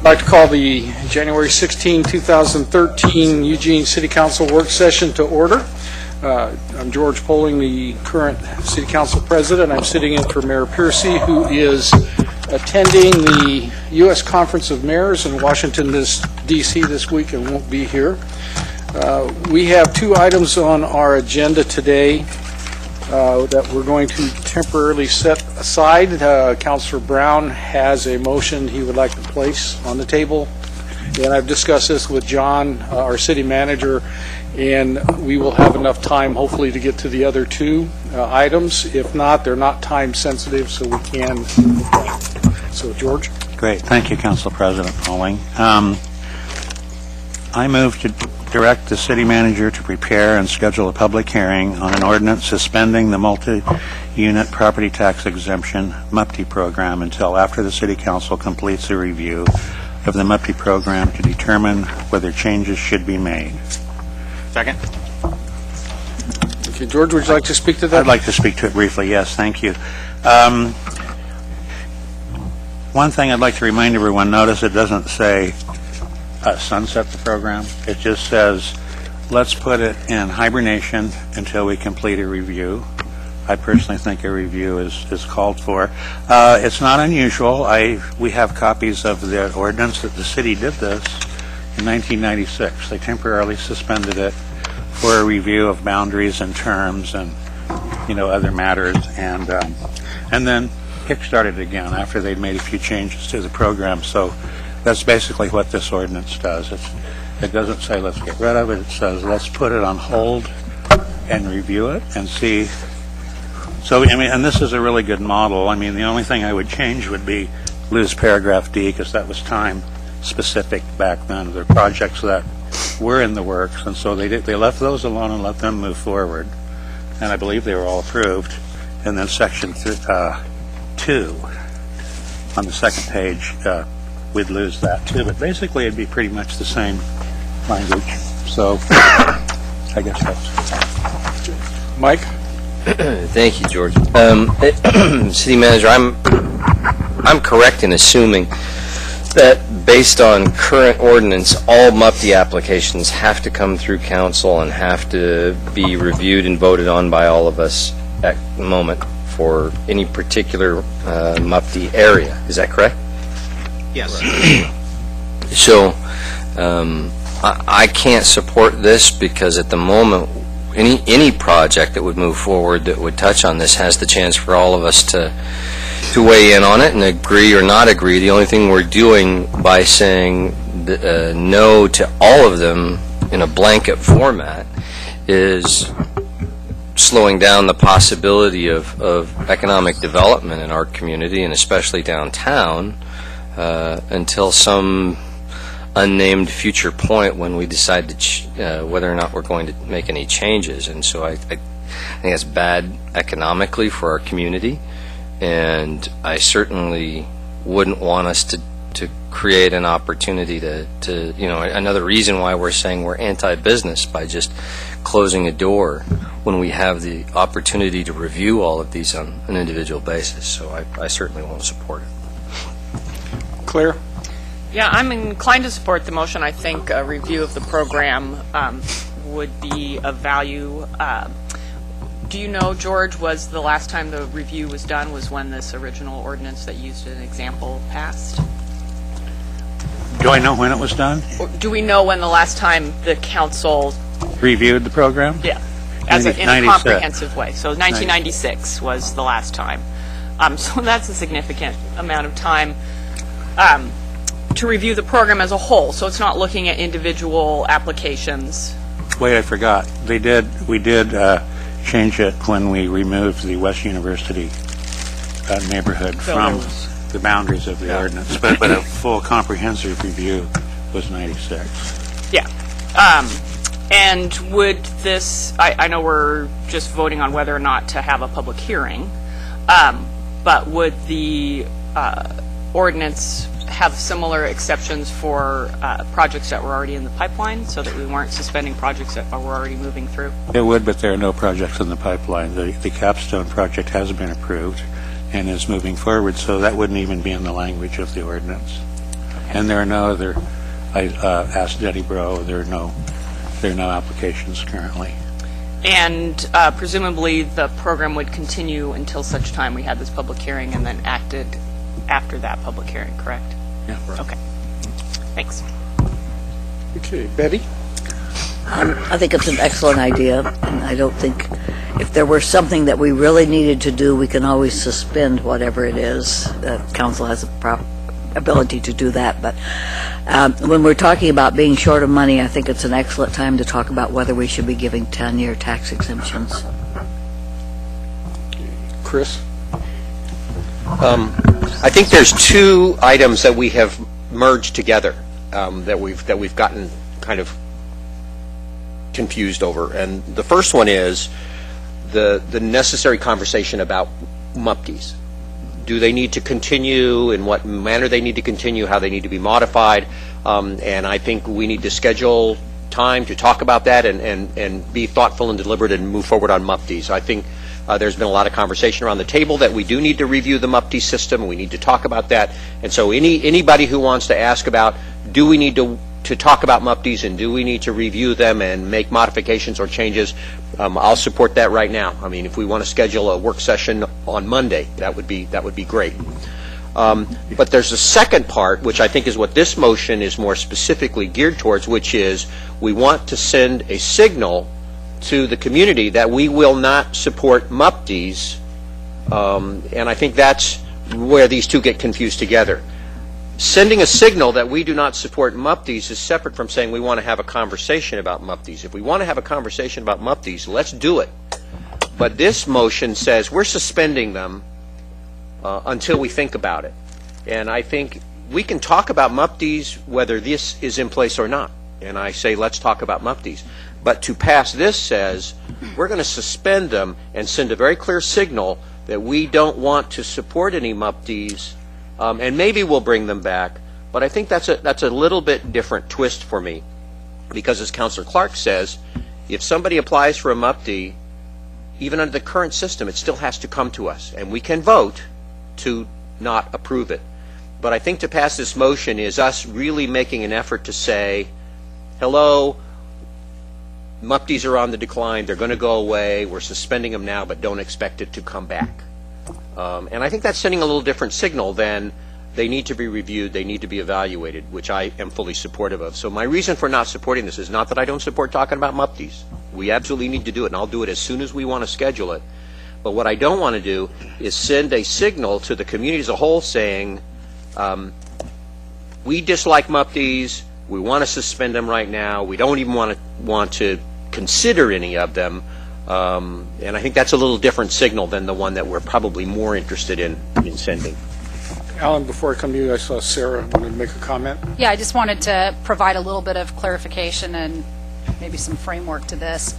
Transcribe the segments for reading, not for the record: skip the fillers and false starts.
I'd like to call the January 16, 2013 Eugene City Council work session to order. I'm George Poling, the current City Council President. I'm sitting in for Mayor Piercy, who is attending the U.S. Conference of Mayors in Washington, D.C. this week and won't be here. We have two items on our agenda today that we're going to temporarily set aside. Councilor Brown has a motion he would like to place on the table, and I've discussed this with John, our city manager, and we will have enough time hopefully to get to the other two items. If not, they're not time sensitive, so we can. So George? Great. Thank you, Council President Poling. I move to direct the city manager to prepare and schedule a public hearing on an ordinance suspending the multi-unit property tax exemption MUPTI program until after the city council completes a review of the MUPTI program to determine whether changes should be made. Second. Okay, George, would you like to speak to that? I'd like to speak to it briefly, yes, thank you. One thing I'd like to remind everyone, notice it doesn't say sunset the program. It just says, let's put it in hibernation until we complete a review. I personally think a review is called for. It's not unusual. We have copies of the ordinance that the city did this in 1996. They temporarily suspended it for a review of boundaries and terms and other matters, and then kick-started again after they'd made a few changes to the program. So that's basically what this ordinance does. It doesn't say let's get rid of it. It says let's put it on hold and review it and see. So, and this is a really good model. The only thing I would change would be lose paragraph D, because that was time specific back then. There are projects that were in the works, and so they left those alone and let them move forward. And I believe they were all approved. And then section 2 on the second page, we'd lose that too, but basically it'd be pretty much the same language. So I guess that's Mike. Thank you, George. City Manager, I'm correct in assuming that based on current ordinance, all MUPTI applications have to come through council and have to be reviewed and voted on by all of us at the moment for any particular MUPTI area. Is that correct? Yes. So I can't support this because at the moment any project that would move forward that would touch on this has the chance for all of us to weigh in on it and agree or not agree. The only thing we're doing by saying no to all of them in a blanket format is slowing down the possibility of economic development in our community, and especially downtown, until some unnamed future point when we decide to whether or not we're going to make any changes. And so I think it's bad economically for our community, and I certainly wouldn't want us to create an opportunity to another reason why we're saying we're anti-business by just closing a door when we have the opportunity to review all of these on an individual basis. So I certainly won't support it. Claire? Yeah, I'm inclined to support the motion. I think a review of the program would be of value. Do you know, George, was the last time the review was done was when this original ordinance that used an example passed? Do I know when it was done? Or do we know when the last time the council Reviewed the program? Yeah, in a 96. comprehensive way. So 1996 was the last time. So that's a significant amount of time to review the program as a whole. So it's not looking at individual applications. Wait, I forgot. We did change it when we removed the West University neighborhood from the boundaries of the ordinance. But a full comprehensive review was 96. Yeah. And would this, I know we're just voting on whether or not to have a public hearing, but would the ordinance have similar exceptions for projects that were already in the pipeline so that we weren't suspending projects that were already moving through? It would, but there are no projects in the pipeline. The Capstone project has been approved and is moving forward, so that wouldn't even be in the language of the ordinance. And there are no other, I asked Denny Bro, there are no applications currently. And presumably, the program would continue until such time we had this public hearing and then acted after that public hearing, correct? Yeah. Okay. Thanks. Okay, Betty? I think it's an excellent idea, and I don't think if there were something that we really needed to do, we can always suspend whatever it is. Council has a ability to do that, but when we're talking about being short of money, I think it's an excellent time to talk about whether we should be giving 10-year tax exemptions. Chris? I think there's two items that we have merged together that we've gotten kind of confused over, and the first one is the necessary conversation about MUPTs. Do they need to continue? In what manner they need to continue? How they need to be modified? And I think we need to schedule time to talk about that and be thoughtful and deliberate and move forward on MUPTs. I think there's been a lot of conversation around the table that we do need to review the MUPT system. We need to talk about that. And so anybody who wants to ask about, do we need to talk about MUPTs and do we need to review them and make modifications or changes, I'll support that right now. I mean, if we want to schedule a work session on Monday, that would be great. But there's a second part, which I think is what this motion is more specifically geared towards, which is we want to send a signal to the community that we will not support MUPTs, and I think that's where these two get confused together. Sending a signal that we do not support MUPTs is separate from saying we want to have a conversation about MUPTs. If we want to have a conversation about MUPTs, let's do it. But this motion says we're suspending them until we think about it. And I think we can talk about MUPTs whether this is in place or not. And I say let's talk about MUPTs. But to pass this says we're going to suspend them and send a very clear signal that we don't want to support any MUPTs. And maybe we'll bring them back, but I think that's a little bit different twist for me, because as Councilor Clark says, if somebody applies for a MUPT, even under the current system, it still has to come to us, and we can vote to not approve it. But I think to pass this motion is us really making an effort to say, hello, MUPTs are on the decline, they're going to go away, we're suspending them now, but don't expect it to come back. And I think that's sending a little different signal than they need to be reviewed, they need to be evaluated, which I am fully supportive of. So my reason for not supporting this is not that I don't support talking about MUPTs. We absolutely need to do it, and I'll do it as soon as we want to schedule it. But what I don't want to do is send a signal to the community as a whole saying, we dislike MUPTs, we want to suspend them right now, we don't even want to consider any of them. And I think that's a little different signal than the one that we're probably more interested in sending. Alan, before I come to you, I saw Sarah wanted to make a comment. Yeah, I just wanted to provide a little bit of clarification and maybe some framework to this.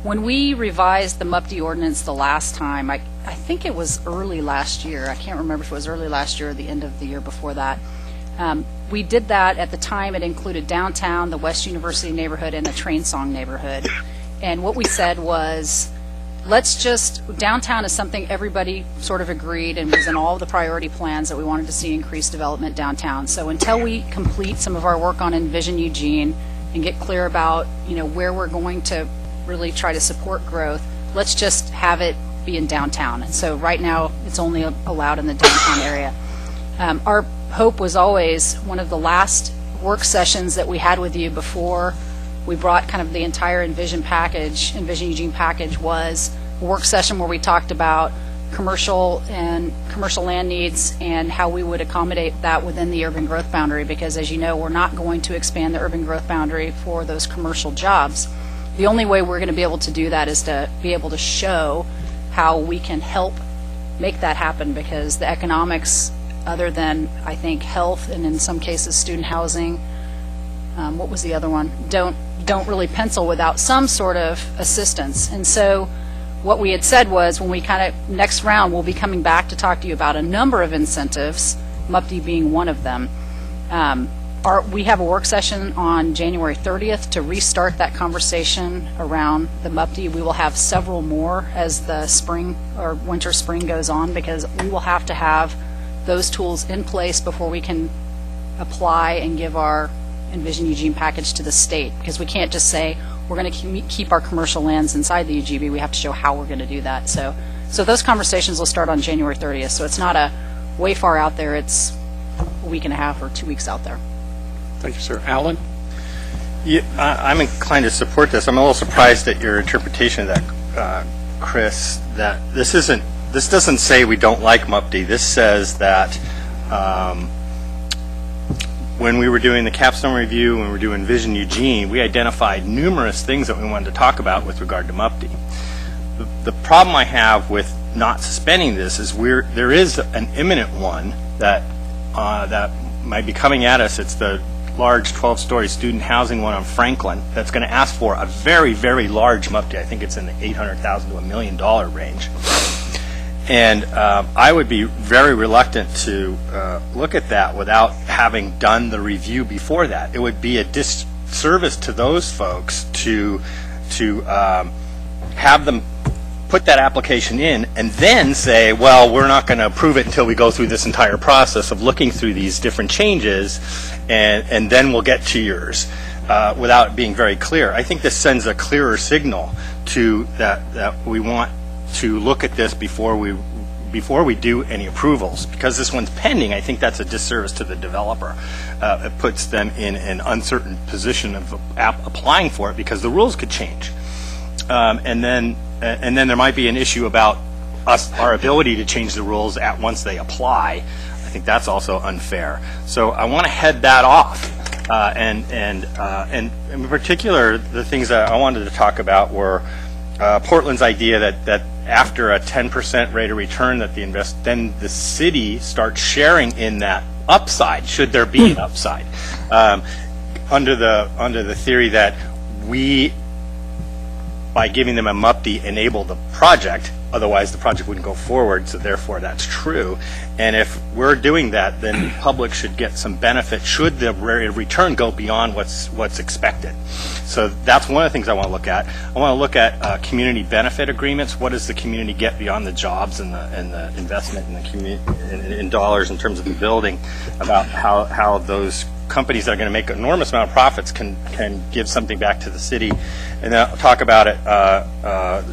When we revised the MUPT ordinance the last time, I think it was early last year. I can't remember if it was early last year or the end of the year before that. We did that at the time. It included downtown, the West University neighborhood, and the Train Song neighborhood. And what we said was, downtown is something everybody sort of agreed and was in all of the priority plans that we wanted to see increased development downtown. So until we complete some of our work on Envision Eugene and get clear about, where we're going to really try to support growth, let's just have it be in downtown. And so right now, it's only allowed in the downtown area. Our hope was always, one of the last work sessions that we had with you before we brought kind of the entire Envision Eugene package, was a work session where we talked about commercial land needs and how we would accommodate that within the urban growth boundary, because as you know, we're not going to expand the urban growth boundary for those commercial jobs. The only way we're going to be able to do that is to be able to show how we can help make that happen, because the economics, other than, I think, health and in some cases student housing, what was the other one, don't really pencil without some sort of assistance. And so what we had said was, when we next round, we'll be coming back to talk to you about a number of incentives, MUPT being one of them. We have a work session on January 30th to restart that conversation around the MUPT. We will have several more as the winter-spring goes on, because we will have to have those tools in place before we can apply and give our Envision Eugene package to the state, because we can't just say we're going to keep our commercial lands inside the UGB. We have to show how we're going to do that. So those conversations will start on January 30th. So it's not a way far out there. It's a week and a half or 2 weeks out there. Thank you, sir. Alan? Yeah, I'm inclined to support this. I'm a little surprised at your interpretation of that, Chris, that this doesn't say we don't like MUPD. This says that when we were doing the capstone review, when we were doing Vision Eugene, we identified numerous things that we wanted to talk about with regard to MUPD. The problem I have with not suspending this is there is an imminent one that might be coming at us. It's the large 12-story student housing one on Franklin that's going to ask for a very, very large MUPD. I think it's in the $800,000 to $1 million range. And I would be very reluctant to look at that without having done the review before that. It would be a disservice to those folks to have them put that application in and then say, well, we're not going to approve it until we go through this entire process of looking through these different changes, and then we'll get to yours, without being very clear. I think this sends a clearer signal to that we want to look at this before we do any approvals. Because this one's pending, I think that's a disservice to the developer. It puts them in an uncertain position of applying for it because the rules could change. And then there might be an issue about our ability to change the rules once they apply. I think that's also unfair. So I want to head that off. And in particular, the things that I wanted to talk about were Portland's idea that after a 10% rate of return that then the city starts sharing in that upside, should there be an upside, under the theory that we, by giving them a MUPD, enable the project. Otherwise, the project wouldn't go forward, so therefore that's true. And if we're doing that, then the public should get some benefit should the rate of return go beyond what's expected. So that's one of the things I want to look at. I want to look at community benefit agreements. What does the community get beyond the jobs and the investment in the community in dollars in terms of the building, about how those companies that are going to make an enormous amount of profits can give something back to the city. And then I'll talk about it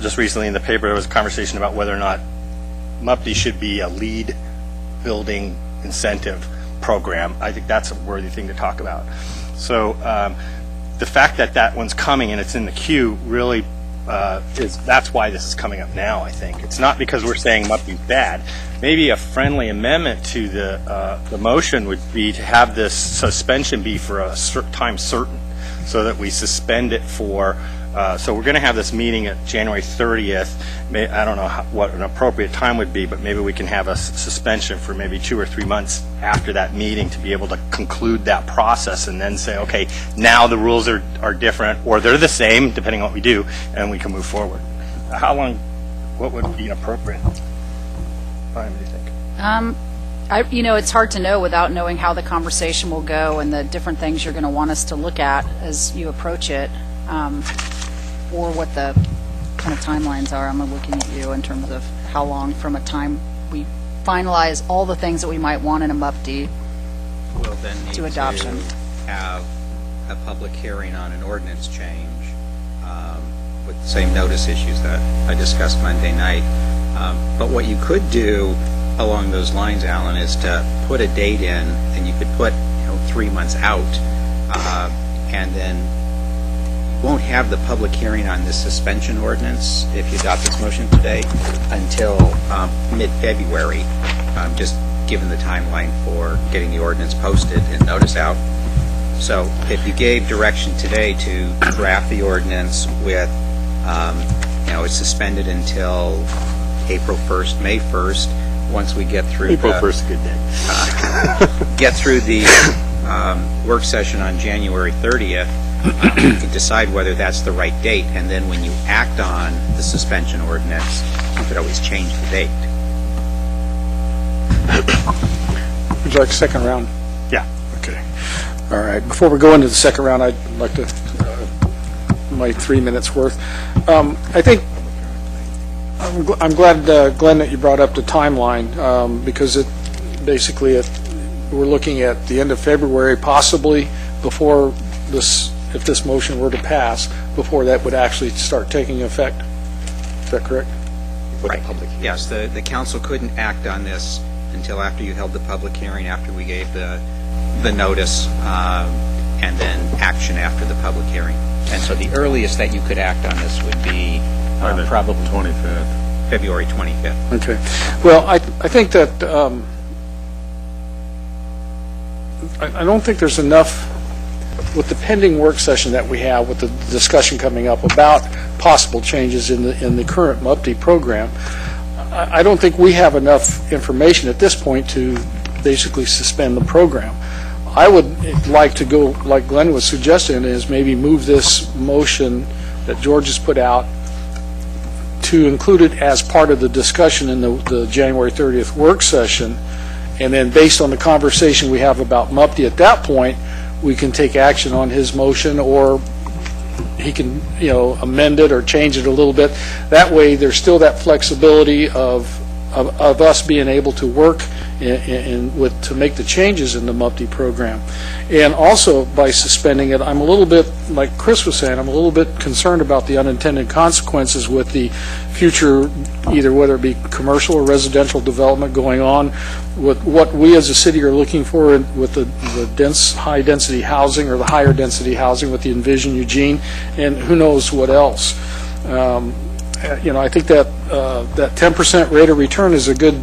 just recently in the paper. There was a conversation about whether or not MUPD should be a lead building incentive program. I think that's a worthy thing to talk about. So the fact that one's coming and it's in the queue really that's why this is coming up now, I think. It's not because we're saying MUPD's bad. Maybe a friendly amendment to the motion would be to have this suspension be for a time certain, so that we suspend it for, so we're going to have this meeting at January 30th. I don't know what an appropriate time would be, but maybe we can have a suspension for maybe 2 or 3 months after that meeting to be able to conclude that process and then say, okay, now the rules are different, or they're the same, depending on what we do, and we can move forward. How long, what would be an appropriate time, do you think? It's hard to know without knowing how the conversation will go and the different things you're going to want us to look at as you approach it, or what the kind of timelines are. I'm looking at you in terms of how long from a time we finalize all the things that we might want in a MUPD We'll then need to adoption. to have a public hearing on an ordinance change with the same notice issues that I discussed Monday night. But what you could do along those lines, Alan, is to put a date in, and you could put 3 months out, and then you won't have the public hearing on this suspension ordinance, if you adopt this motion today, until mid-February, just given the timeline for getting the ordinance posted and notice out. So if you gave direction today to draft the ordinance with, it's suspended until April 1st, May 1st, once we get through April 1st is a good day. Get through the work session on January 30th, you can decide whether that's the right date, and then when you act on the suspension ordinance, you could always change the date. Would you like a second round? Yeah. Okay. All right. Before we go into the second round, I'd like to, my 3 minutes worth. I think I'm glad, Glenn, that you brought up the timeline, because it basically we're looking at the end of February, possibly before this, if this motion were to pass, before that would actually start taking effect. Is that correct? Right. Yes, the council couldn't act on this until after you held the public hearing, after we gave the notice, and then action after the public hearing. And so the earliest that you could act on this would be probably 25th. February 25th. Okay. Well, I think that, I don't think there's enough, with the pending work session that we have, with the discussion coming up about possible changes in the current MUPD program, I don't think we have enough information at this point to basically suspend the program. I would like to go, like Glenn was suggesting, is maybe move this motion that George has put out to include it as part of the discussion in the January 30th work session, and then based on the conversation we have about MUPD at that point, we can take action on his motion, or he can, amend it or change it a little bit. That way, there's still that flexibility of us being able to work to make the changes in the MUPD program. And also, by suspending it, I'm a little bit, like Chris was saying, I'm a little bit concerned about the unintended consequences with the future, either whether it be commercial or residential development going on, with what we as a city are looking for with the high-density housing or the higher-density housing with the Envision Eugene, and who knows what else. I think that that 10% rate of return is a good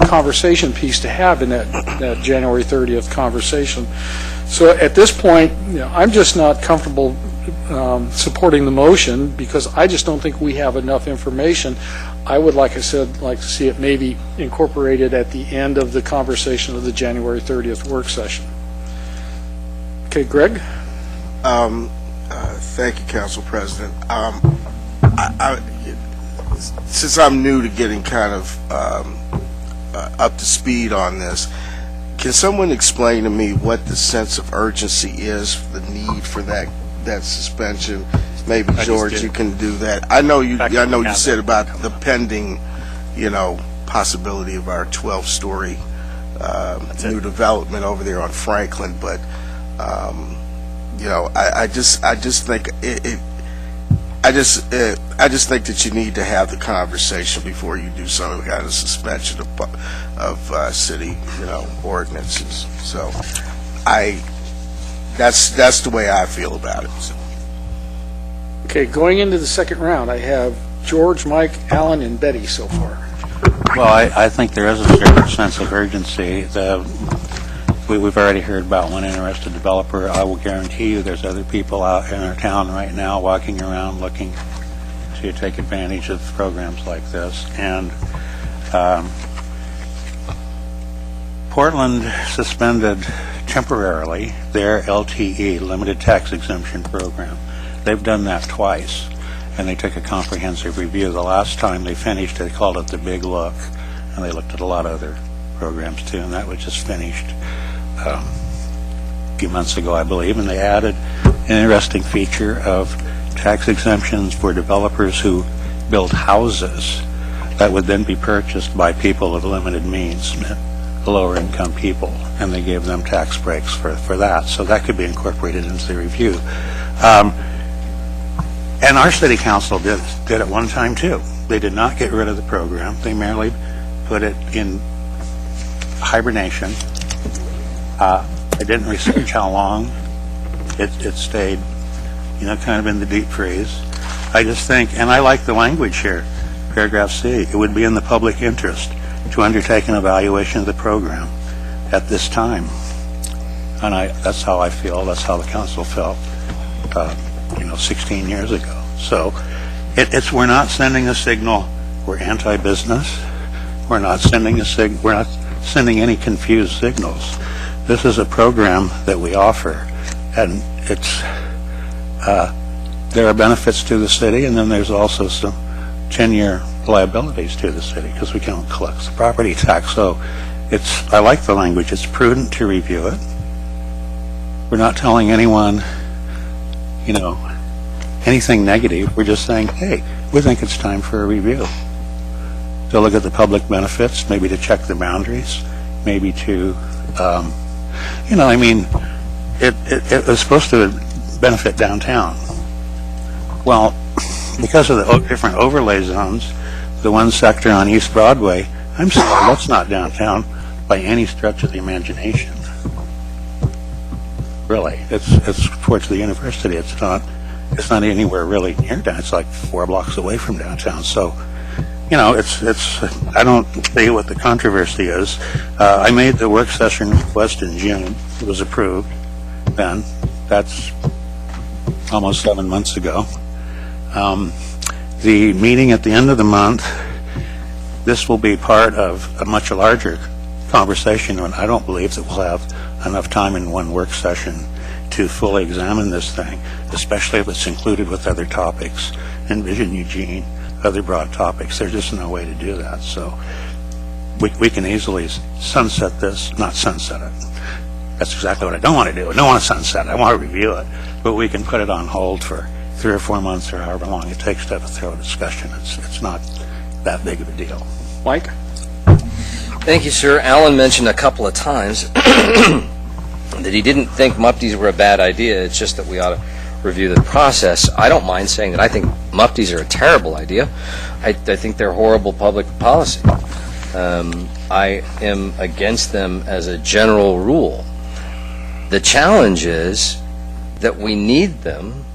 conversation piece to have in that January 30th conversation. So at this point, I'm just not comfortable supporting the motion because I just don't think we have enough information. I would, like I said, like to see it maybe incorporated at the end of the conversation of the January 30th work session. Okay, Greg? Thank you, Council President. Since I'm new to getting kind of up to speed on this, can someone explain to me what the sense of urgency is, the need for that suspension? Maybe George, you can do that. I know you said about the pending, possibility of our 12-story new development over there on Franklin, but I just think I just think that you need to have the conversation before you do some kind of suspension of city, ordinances. So that's the way I feel about it. So. Okay, going into the second round, I have George, Mike, Alan, and Betty so far. Well, I think there is a certain sense of urgency. We've already heard about one interested developer. I will guarantee you there's other people out in our town right now walking around looking to take advantage of programs like this. And Portland suspended temporarily their LTE, Limited Tax Exemption Program. They've done that twice, and they took a comprehensive review. The last time they finished, they called it the Big Look, and they looked at a lot of other programs too, and that was just finished a few months ago, I believe, and they added an interesting feature of tax exemptions for developers who build houses that would then be purchased by people of limited means, lower income people, and they gave them tax breaks for that. So that could be incorporated into the review. And our city council did it one time too. They did not get rid of the program. They merely put it in hibernation. I didn't research how long it stayed, kind of in the deep freeze. I just think, and I like the language here, paragraph C, it would be in the public interest to undertake an evaluation of the program at this time. And that's how I feel, that's how the council felt, 16 years ago. So we're not sending a signal, we're anti-business, we're not sending any confused signals. This is a program that we offer, and there are benefits to the city, and then there's also some 10-year liabilities to the city because we can't collect the property tax. So I like the language. It's prudent to review it. We're not telling anyone, anything negative. We're just saying, hey, we think it's time for a review. To look at the public benefits, maybe to check the boundaries, maybe to, I mean, it was supposed to benefit downtown. Well, because of the different overlay zones, the one sector on East Broadway, I'm sorry, that's not downtown by any stretch of the imagination. Really, it's towards the university. It's not anywhere really near down. It's like 4 blocks away from downtown. So, it's. I don't see what the controversy is. I made the work session request in June. It was approved then. That's almost 7 months ago. The meeting at the end of the month, this will be part of a much larger conversation, and I don't believe that we'll have enough time in one work session to fully examine this thing, especially if it's included with other topics, Envision Eugene, other broad topics. There's just no way to do that. So we can easily sunset this, not sunset it. That's exactly what I don't want to do. I don't want to sunset it. I want to review it. But we can put it on hold for 3 or 4 months or however long it takes to have a thorough discussion. It's not that big of a deal. Mike? Thank you, sir. Alan mentioned a couple of times that he didn't think MUPTs were a bad idea. It's just that we ought to review the process. I don't mind saying that I think MUPTs are a terrible idea. I think they're horrible public policy. I am against them as a general rule. The challenge is that we need them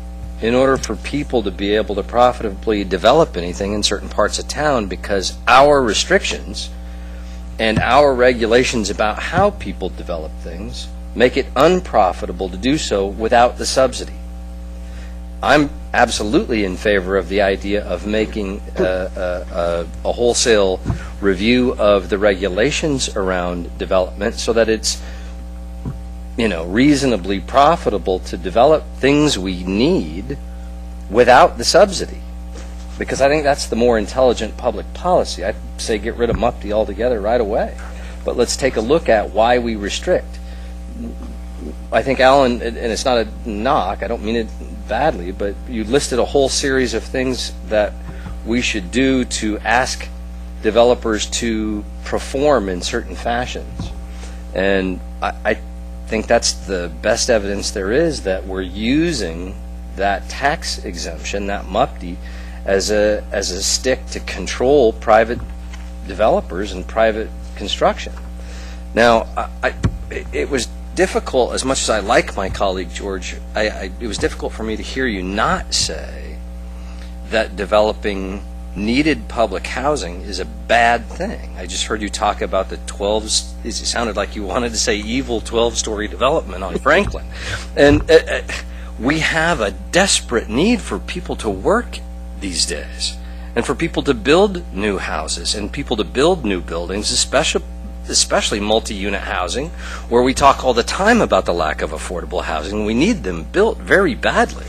in order for people to be able to profitably develop anything in certain parts of town, because our restrictions and our regulations about how people develop things make it unprofitable to do so without the subsidy. I'm absolutely in favor of the idea of making a wholesale review of the regulations around development so that it's reasonably profitable to develop things we need without the subsidy. Because I think that's the more intelligent public policy. I'd say get rid of MUPTI altogether right away. But let's take a look at why we restrict. I think, Alan, and it's not a knock, I don't mean it badly, but you listed a whole series of things that we should do to ask developers to perform in certain fashions. And I think that's the best evidence there is that we're using that tax exemption, that MUPTI, as a stick to control private developers and private construction. Now, it was difficult, as much as I like my colleague George, it was difficult for me to hear you not say that developing needed public housing is a bad thing. I just heard you talk about the 12, it sounded like you wanted to say evil 12-story development on Franklin. And we have a desperate need for people to work these days, and for people to build new houses and people to build new buildings, especially multi-unit housing, where we talk all the time about the lack of affordable housing. We need them built very badly.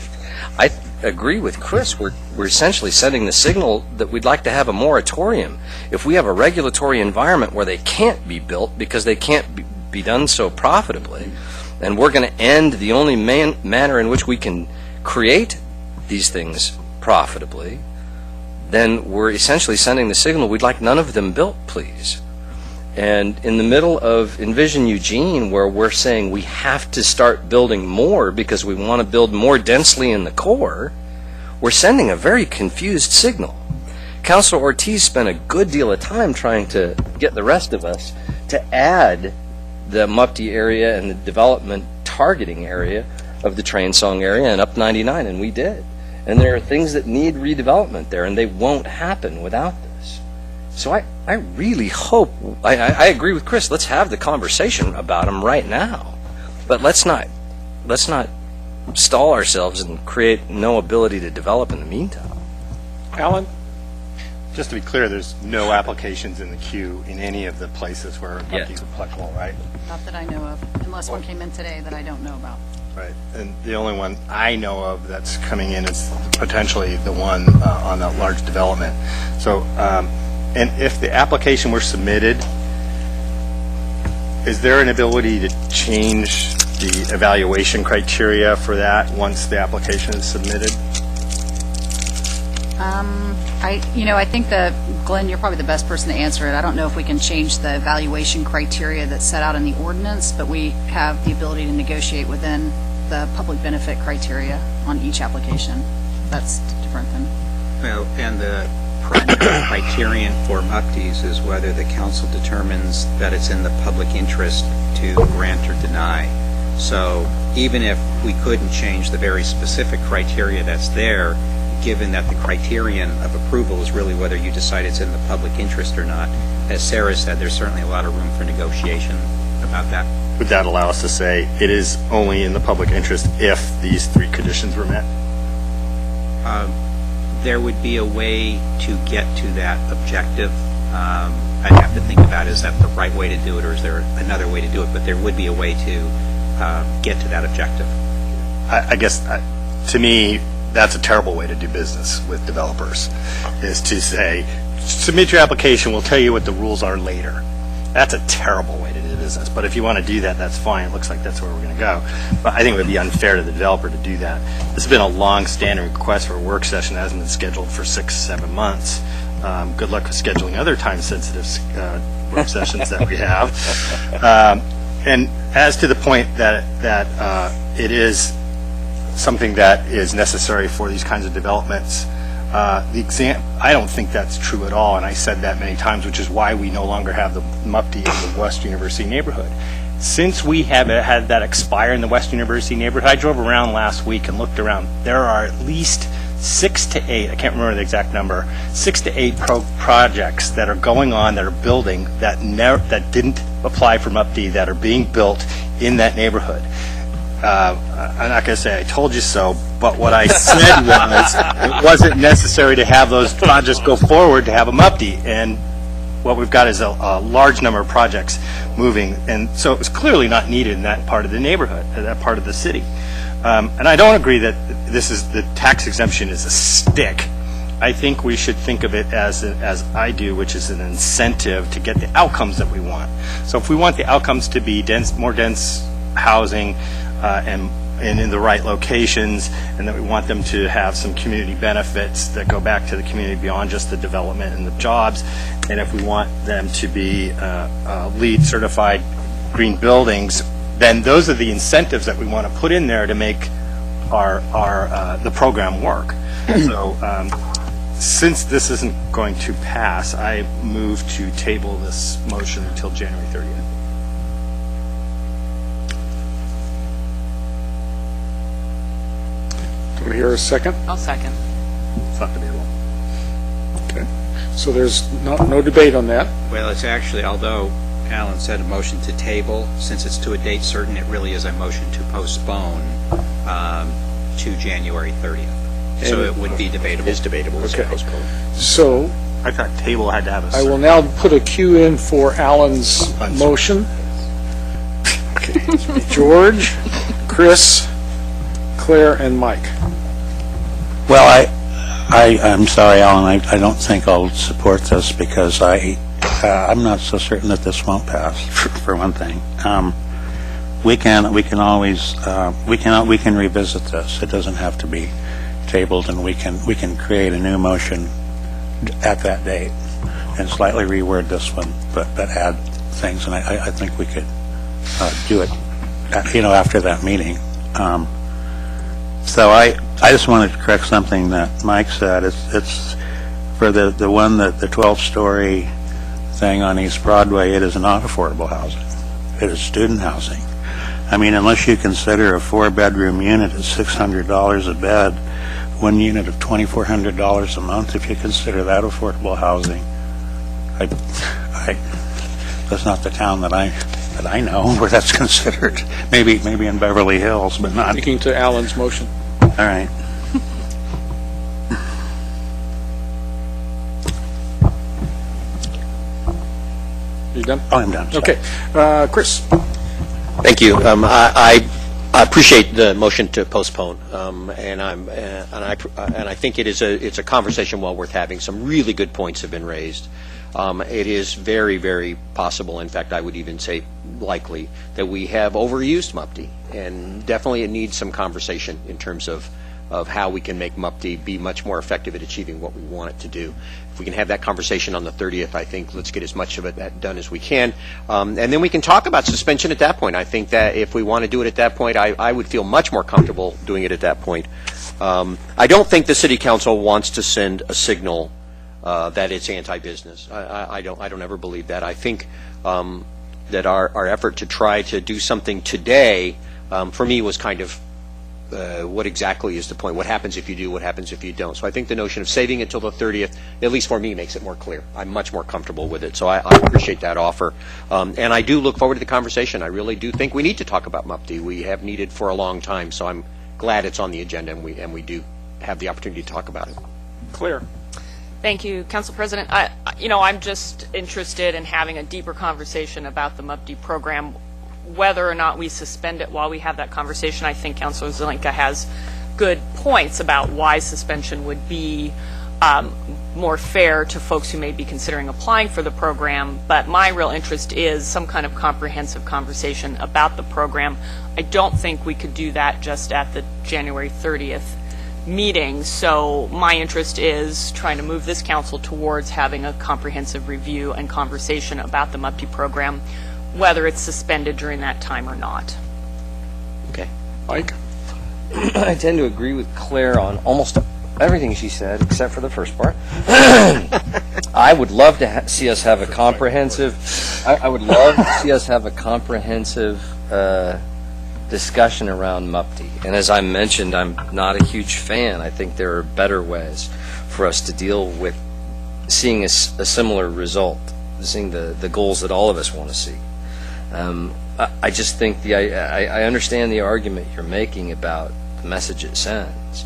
I agree with Chris. We're essentially sending the signal that we'd like to have a moratorium. If we have a regulatory environment where they can't be built because they can't be done so profitably, and we're going to end the only manner in which we can create these things profitably, then we're essentially sending the signal we'd like none of them built, please. And in the middle of Envision Eugene, where we're saying we have to start building more because we want to build more densely in the core, we're sending a very confused signal. Councilor Ortiz spent a good deal of time trying to get the rest of us to add the MUPTI area and the development targeting area of the Train Song area and up 99, and we did. And there are things that need redevelopment there, and they won't happen without this. So I really hope, I agree with Chris, let's have the conversation about them right now. But let's not stall ourselves and create no ability to develop in the meantime. Alan? Just to be clear, there's no applications in the queue in any of the places where MUPTs are applicable, right? Not that I know of, unless one came in today that I don't know about. Right, and the only one I know of that's coming in is potentially the one on that large development. So, and if the application were submitted, is there an ability to change the evaluation criteria for that once the application is submitted? I think that, Glenn, you're probably the best person to answer it. I don't know if we can change the evaluation criteria that's set out in the ordinance, but we have the ability to negotiate within the public benefit criteria on each application. That's different than... Well, and the primary criterion for MUPTs is whether the council determines that it's in the public interest to grant or deny. So even if we couldn't change the very specific criteria that's there, given that the criterion of approval is really whether you decide it's in the public interest or not, as Sarah said, there's certainly a lot of room for negotiation about that. Would that allow us to say it is only in the public interest if these three conditions were met? There would be a way to get to that objective. I'd have to think about, is that the right way to do it, or is there another way to do it? But there would be a way to get to that objective. I guess, to me, that's a terrible way to do business with developers, is to say, submit your application, we'll tell you what the rules are later. That's a terrible way to do business. But if you want to do that, that's fine. It looks like that's where we're going to go. But I think it would be unfair to the developer to do that. This has been a long-standing request for a work session that hasn't been scheduled for 6-7 months. Good luck with scheduling other time-sensitive work sessions that we have. And as to the point that it is something that is necessary for these kinds of developments, I don't think that's true at all, and I said that many times, which is why we no longer have the MUPTI in the West University neighborhood. Since we have had that expire in the West University neighborhood, I drove around last week and looked around. There are at least 6 to 8, I can't remember the exact number, 6 to 8 projects that are going on, that are building, that didn't apply for MUPTI, that are being built in that neighborhood. I'm not going to say I told you so, but what I said was it wasn't necessary to have those projects go forward to have a MUPTI, and what we've got is a large number of projects moving, and so it was clearly not needed in that part of the neighborhood, that part of the city. And I don't agree that the tax exemption is a stick. I think we should think of it as I do, which is an incentive to get the outcomes that we want. So if we want the outcomes to be more dense housing, and in the right locations, and that we want them to have some community benefits that go back to the community beyond just the development and the jobs, and if we want them to be LEED certified green buildings, then those are the incentives that we want to put in there to make the program work. So since this isn't going to pass, I move to table this motion until January 30th. Do we hear a second? I'll second. It's not debatable. Okay. So there's no debate on that. Well, it's actually, although Alan said a motion to table, since it's to a date certain, it really is a motion to postpone to January 30th. So it would be debatable. It is debatable. Okay. So I thought table had to have a I will now put a cue in for Alan's motion. Okay. George, Chris, Claire, and Mike. Well, I'm sorry, Alan, I don't think I'll support this because I'm not so certain that this won't pass, for one thing. We can always, we can revisit this. It doesn't have to be tabled, and we can create a new motion at that date and slightly reword this one, but add things, and I think we could do it, after that meeting. So I just wanted to correct something that Mike said. It's for the one that the 12-story thing on East Broadway. It is not affordable housing. It is student housing. I mean, unless you consider a 4-bedroom unit at $600 a bed, one unit of $2,400 a month, if you consider that affordable housing, that's not the town that I know where that's considered. Maybe in Beverly Hills, but not. Speaking to Alan's motion. All right. You done? Oh, I'm done. Okay. Chris? Thank you. I appreciate the motion to postpone, and I think it's a conversation well worth having. Some really good points have been raised. It is very, very possible, in fact, I would even say likely, that we have overused MUPTI, and definitely it needs some conversation in terms of of how we can make MUPD be much more effective at achieving what we want it to do. If we can have that conversation on the 30th, I think let's get as much of it done as we can. And then we can talk about suspension at that point. I think that if we want to do it at that point, I would feel much more comfortable doing it at that point. I don't think the City Council wants to send a signal that it's anti-business. I don't ever believe that. I think that our effort to try to do something today, for me, was kind of what exactly is the point? What happens if you do? What happens if you don't? So I think the notion of saving it till the 30th, at least for me, makes it more clear. I'm much more comfortable with it. So I appreciate that offer. And I do look forward to the conversation. I really do think we need to talk about MUPD. We have needed for a long time. So I'm glad it's on the agenda and we do have the opportunity to talk about it. Clear. Thank you, Council President. I'm just interested in having a deeper conversation about the MUPD program. Whether or not we suspend it while we have that conversation, I think Councilor Zelenka has good points about why suspension would be more fair to folks who may be considering applying for the program. But my real interest is some kind of comprehensive conversation about the program. I don't think we could do that just at the January 30th meeting. So my interest is trying to move this council towards having a comprehensive review and conversation about the MUPD program, whether it's suspended during that time or not. Okay. Mike? I tend to agree with Claire on almost everything she said, except for the first part. I would love to see us have a comprehensive. I would love to see us have a comprehensive discussion around MUPD. And as I mentioned, I'm not a huge fan. I think there are better ways for us to deal with seeing a similar result, seeing the goals that all of us want to see. I just think I understand the argument you're making about the message it sends,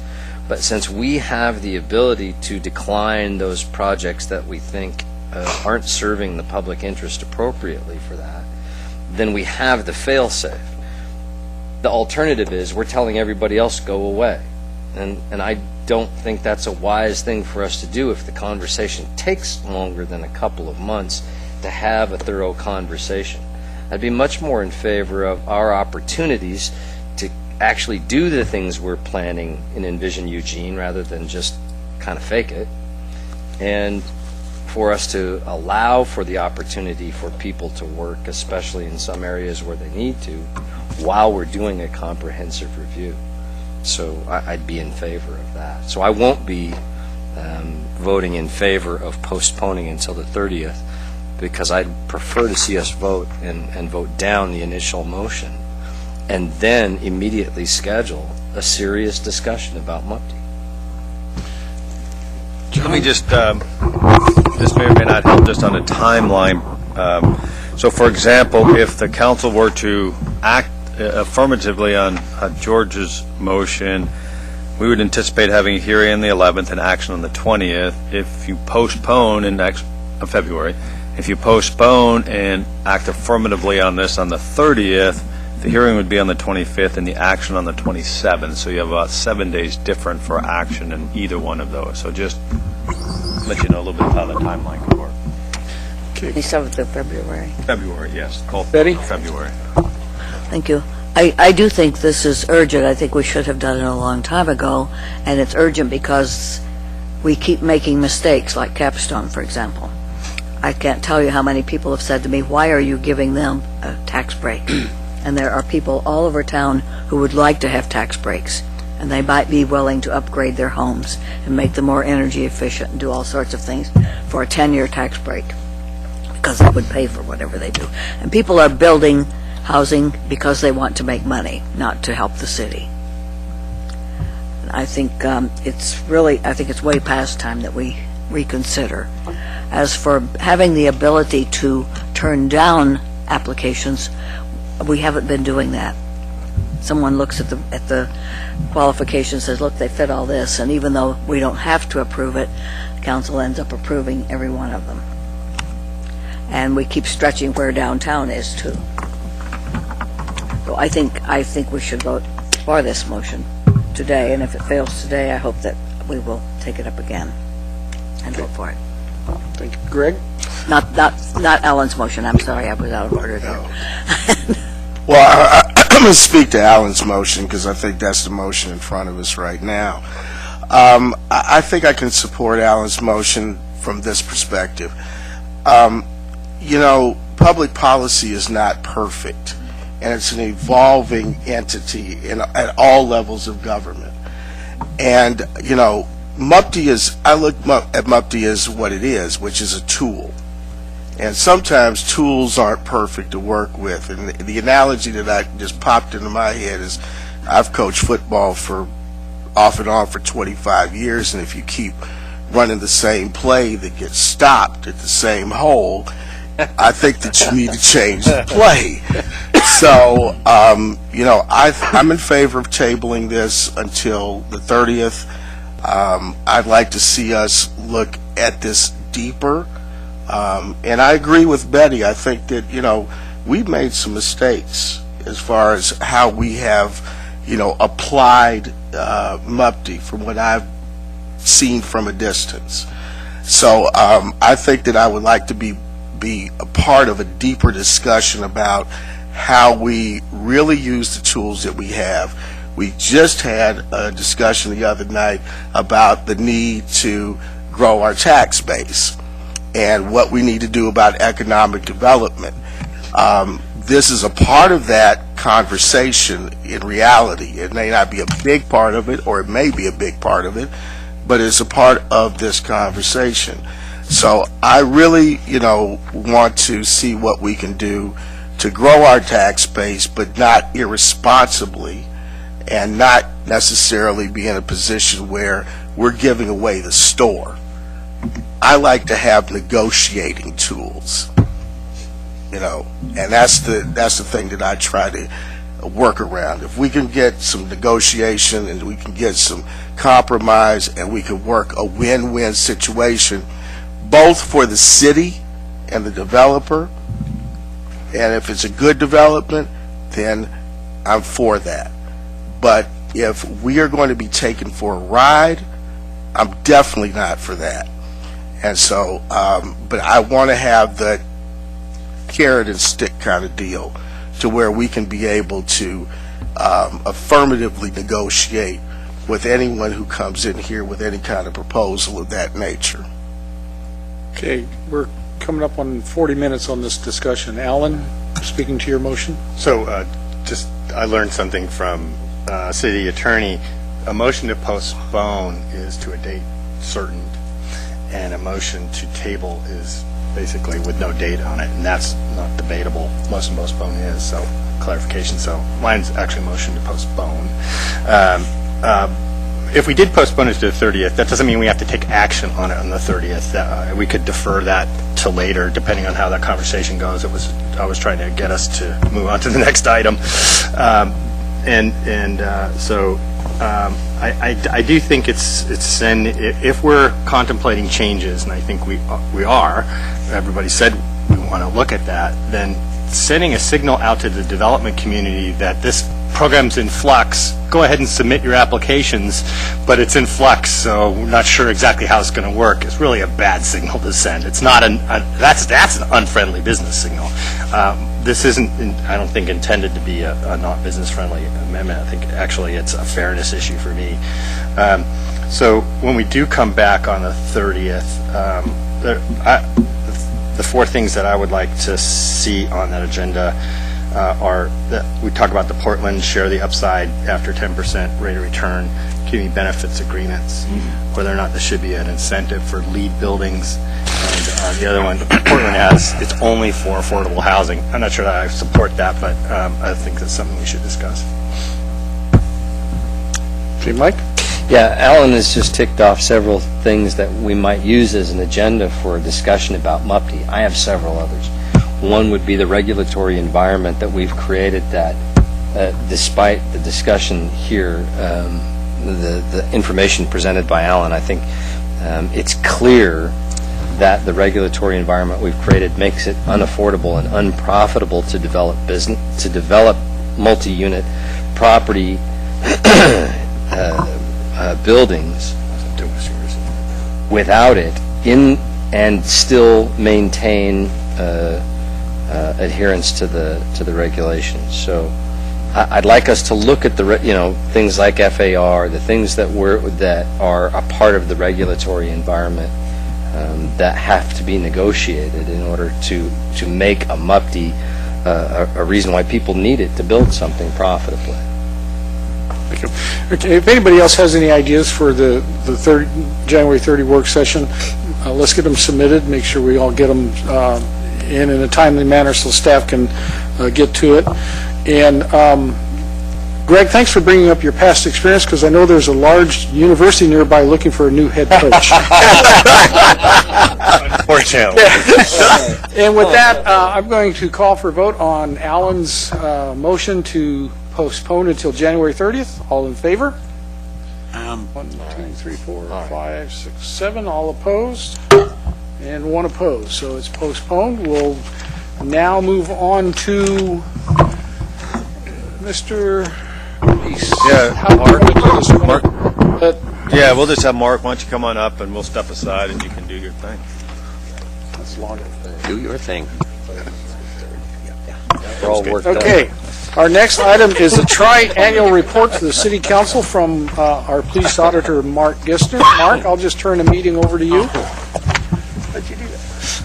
but since we have the ability to decline those projects that we think aren't serving the public interest appropriately for that, then we have the fail-safe. The alternative is we're telling everybody else go away, and I don't think that's a wise thing for us to do if the conversation takes longer than a couple of months to have a thorough conversation. I'd be much more in favor of our opportunities to actually do the things we're planning in Envision Eugene rather than just kind of fake it, and for us to allow for the opportunity for people to work, especially in some areas where they need to, while we're doing a comprehensive review. So I'd be in favor of that. So I won't be voting in favor of postponing until the 30th, because I'd prefer to see us vote and vote down the initial motion and then immediately schedule a serious discussion about MUPD. Let me just, this may or may not help just on a timeline. So for example, if the council were to act affirmatively on George's motion, we would anticipate having a hearing on the 11th and action on the 20th. If you postpone in February, if you postpone and act affirmatively on this on the 30th, the hearing would be on the 25th and the action on the 27th. So you have about 7 days different for action in either one of those. So just let you know a little bit how the timeline could work. 27th of February. February, yes. Both Betty? February. Thank you. I do think this is urgent. I think we should have done it a long time ago, and it's urgent because we keep making mistakes, like Capstone, for example. I can't tell you how many people have said to me, why are you giving them a tax break? And there are people all over town who would like to have tax breaks, and they might be willing to upgrade their homes and make them more energy efficient and do all sorts of things for a 10-year tax break, because that would pay for whatever they do. And people are building housing because they want to make money, not to help the city. And I think it's way past time that we reconsider. As for having the ability to turn down applications, we haven't been doing that. Someone looks at the qualifications, says, look, they fit all this, and even though we don't have to approve it, council ends up approving every one of them. And we keep stretching where downtown is too. So I think we should vote for this motion today, and if it fails today, I hope that we will take it up again and vote for it. Thank you. Greg? Not Alan's motion, I'm sorry, I was out of order there. Well, I'm going to speak to Alan's motion because I think that's the motion in front of us right now. I think I can support Alan's motion from this perspective. Public policy is not perfect, and it's an evolving entity at all levels of government. And, MUPTI is, I look at MUPTI as what it is, which is a tool. And sometimes tools aren't perfect to work with. And the analogy that I just popped into my head is I've coached football for off and on for 25 years, and if you keep running the same play that gets stopped at the same hole, I think that you need to change the play. So, I'm in favor of tabling this until the 30th. I'd like to see us look at this deeper. And I agree with Betty. I think that, we've made some mistakes as far as how we have, applied MUPTI from what I've seen from a distance. So I think that I would like to be a part of a deeper discussion about how we really use the tools that we have. We just had a discussion the other night about the need to grow our tax base and what we need to do about economic development. This is a part of that conversation in reality. It may not be a big part of it, or it may be a big part of it, but it's a part of this conversation. So I really, want to see what we can do to grow our tax base, but not irresponsibly, and not necessarily be in a position where we're giving away the store. I like to have negotiating tools, and that's the thing that I try to work around. If we can get some negotiation and we can get some compromise and we can work a win-win situation, both for the city and the developer, and if it's a good development, then I'm for that. But if we are going to be taken for a ride, I'm definitely not for that. And so, but I want to have the carrot and stick kind of deal to where we can be able to affirmatively negotiate with anyone who comes in here with any kind of proposal of that nature. Okay, we're coming up on 40 minutes on this discussion. Alan, speaking to your motion? So I learned something from city attorney. A motion to postpone is to a date certain, and a motion to table is basically with no date on it, and that's not debatable. Motion to postpone is, so clarification. So mine's actually a motion to postpone. If we did postpone it to the 30th, that doesn't mean we have to take action on it on the 30th. We could defer that to later, depending on how that conversation goes. I was trying to get us to move on to the next item, so I do think if we're contemplating changes, and I think we are. Everybody said we want to look at that. Then sending a signal out to the development community that this program's in flux. Go ahead and submit your applications, but it's in flux, so we're not sure exactly how it's going to work. It's really a bad signal to send. It's not that's an unfriendly business signal. This isn't, I don't think, intended to be a not business friendly amendment. I think actually it's a fairness issue for me. So when we do come back on the 30th, the four things that I would like to see on that agenda are that we talk about the Portland share the upside after 10% rate of return, community benefits agreements, whether or not there should be an incentive for lead buildings, and the other one, Portland it's only for affordable housing. I'm not sure that I support that, but I think that's something we should discuss. Okay, Mike? Yeah, Alan has just ticked off several things that we might use as an agenda for a discussion about MUPTI. I have several others. One would be the regulatory environment that we've created that, despite the discussion here, the information presented by Alan, I think it's clear that the regulatory environment we've created makes it unaffordable and unprofitable to develop multi-unit property buildings without it and still maintain adherence to the regulations. So I'd like us to look at things like FAR, the things that are a part of the regulatory environment that have to be negotiated in order to make a MUPD a reason why people need it to build something profitably. Okay, if anybody else has any ideas for the January 30 work session, let's get them submitted, make sure we all get them in a timely manner so staff can get to it. And Greg, thanks for bringing up your past experience, because I know there's a large university nearby looking for a new head coach. Unfortunately. And with that, I'm going to call for a vote on Alan's motion to postpone until January 30th. All in favor? 1, 2, 3, 4, 5, 6, 7. All opposed? And 1 opposed. So it's postponed. We'll now move on to Mr. Reese. Yeah, How Mark. do you want to do this? Mark. Yeah, We'll just have Mark, why don't you come on up and we'll step aside and you can do your thing. That's longer. Do your thing. We're all worked up. Okay. Our next item is a tri-annual report to the City Council from our police auditor, Mark Gissner. Mark, I'll just turn the meeting over to you. How'd you do that?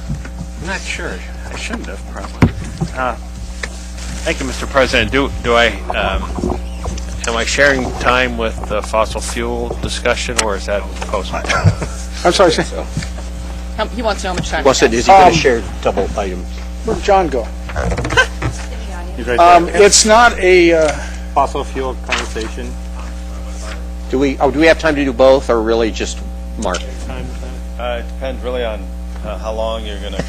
I'm not sure. I shouldn't have, probably. Thank you, Mr. President. Am I sharing time with the fossil fuel discussion, or is that postponed? I'm sorry, sir. He wants to know how much time. Is he going to share double items? Where'd John go? You It's not a, fossil fuel conversation. Do we have time to do both, or really just Mark? It depends really on how long you're going to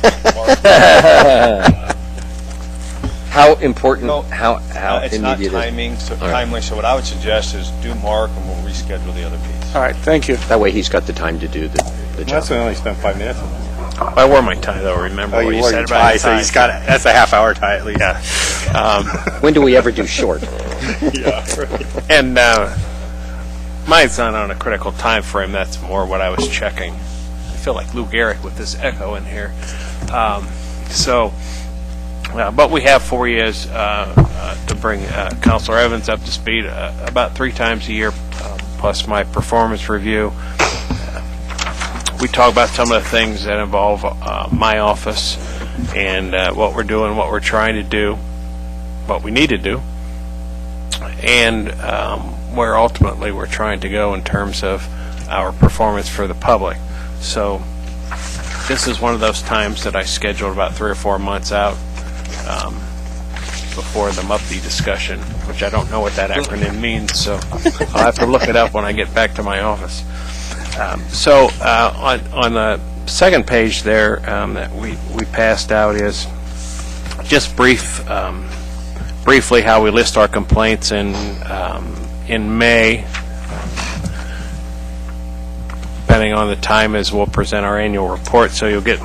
How important, No, how it's not immediate is timely, so what I would suggest is do Mark and we'll reschedule the other piece. all right, thank you. That way he's got the time to do the job. That's only spent 5 minutes. I wore my tie, though, remember what you said about so he's got it. That's a half-hour tie at least. Yeah. When do we ever do short? And mine's not on a critical time frame. That's more what I was checking. I feel like Lou Gehrig with this echo in here. But we have 4 years to bring Councilor Evans up to speed about 3 times a year, plus my performance review. We talk about some of the things that involve my office and what we're doing, what we're trying to do, what we need to do, and where ultimately we're trying to go in terms of our performance for the public. So this is one of those times that I scheduled about 3 or 4 months out before the MUPD discussion, which I don't know what that acronym means, so I'll have to look it up when I get back to my office. On the second page there that we passed out is just briefly how we list our complaints in May. Depending on the time as we'll present our annual report, so you'll get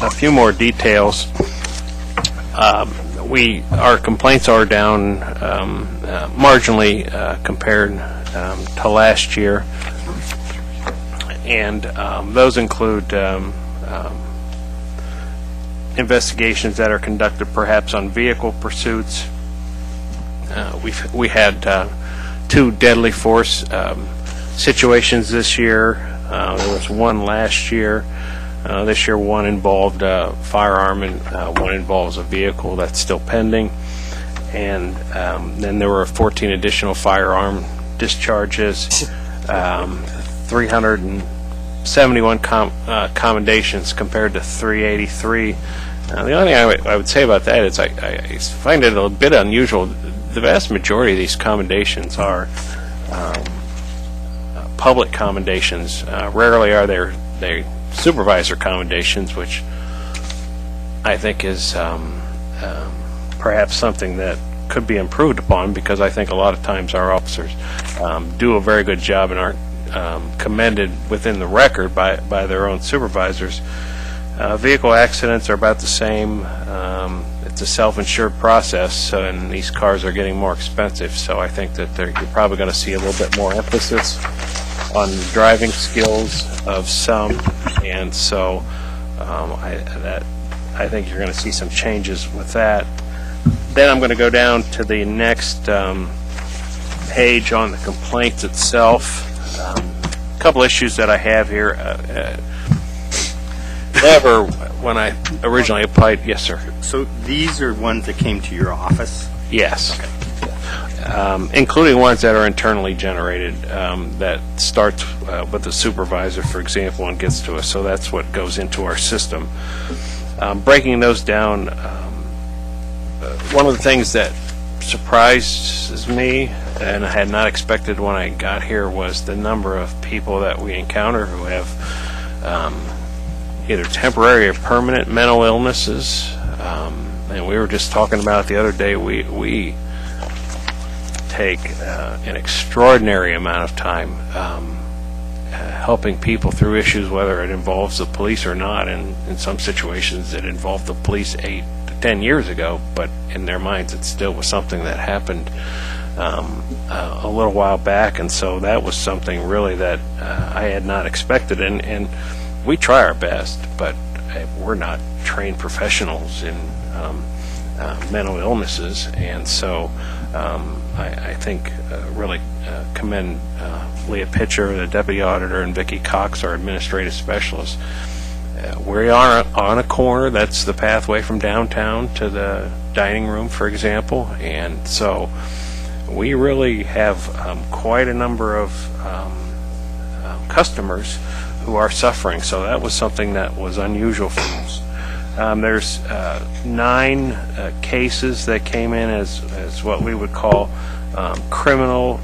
a few more details. Our complaints are down marginally compared to last year, and those include investigations that are conducted perhaps on vehicle pursuits. We had 2 deadly force situations this year. There was 1 last year. This year 1 involved a firearm and 1 involves a vehicle that's still pending. And then there were 14 additional firearm discharges, 371 commendations compared to 383. The only thing I would say about that is I find it a bit unusual. The vast majority of these commendations are public commendations. Rarely are they supervisor commendations, which I think is perhaps something that could be improved upon, because I think a lot of times our officers do a very good job and aren't commended within the record by their own supervisors. Vehicle accidents are about the same. It's a self-insured process, and these cars are getting more expensive, so I think that you're probably going to see a little bit more emphasis on driving skills of some, and so I think you're going to see some changes with that. Then I'm going to go down to the next page on the complaints itself. A couple issues that I have here. Never, when I originally applied, yes, sir. So these are ones that came to your office? Yes. Including ones that are internally generated, that starts with the supervisor, for example, and gets to us. So that's what goes into our system. Breaking those down, one of the things that surprises me and I had not expected when I got here was the number of people that we encounter who have either temporary or permanent mental illnesses. And we were just talking about it the other day. We take an extraordinary amount of time helping people through issues, whether it involves the police or not. And in some situations, it involved the police 8 to 10 years ago, but in their minds, it still was something that happened a little while back. And so that was something really that I had not expected. And we try our best, but we're not trained professionals in mental illnesses. And so I think really commend Leah Pitcher, the deputy auditor, and Vicki Cox, our administrative specialist. We are on a corner. That's the pathway from downtown to the dining room, for example. And so we really have quite a number of customers who are suffering. So that was something that was unusual for us. There's 9 cases that came in as what we would call criminal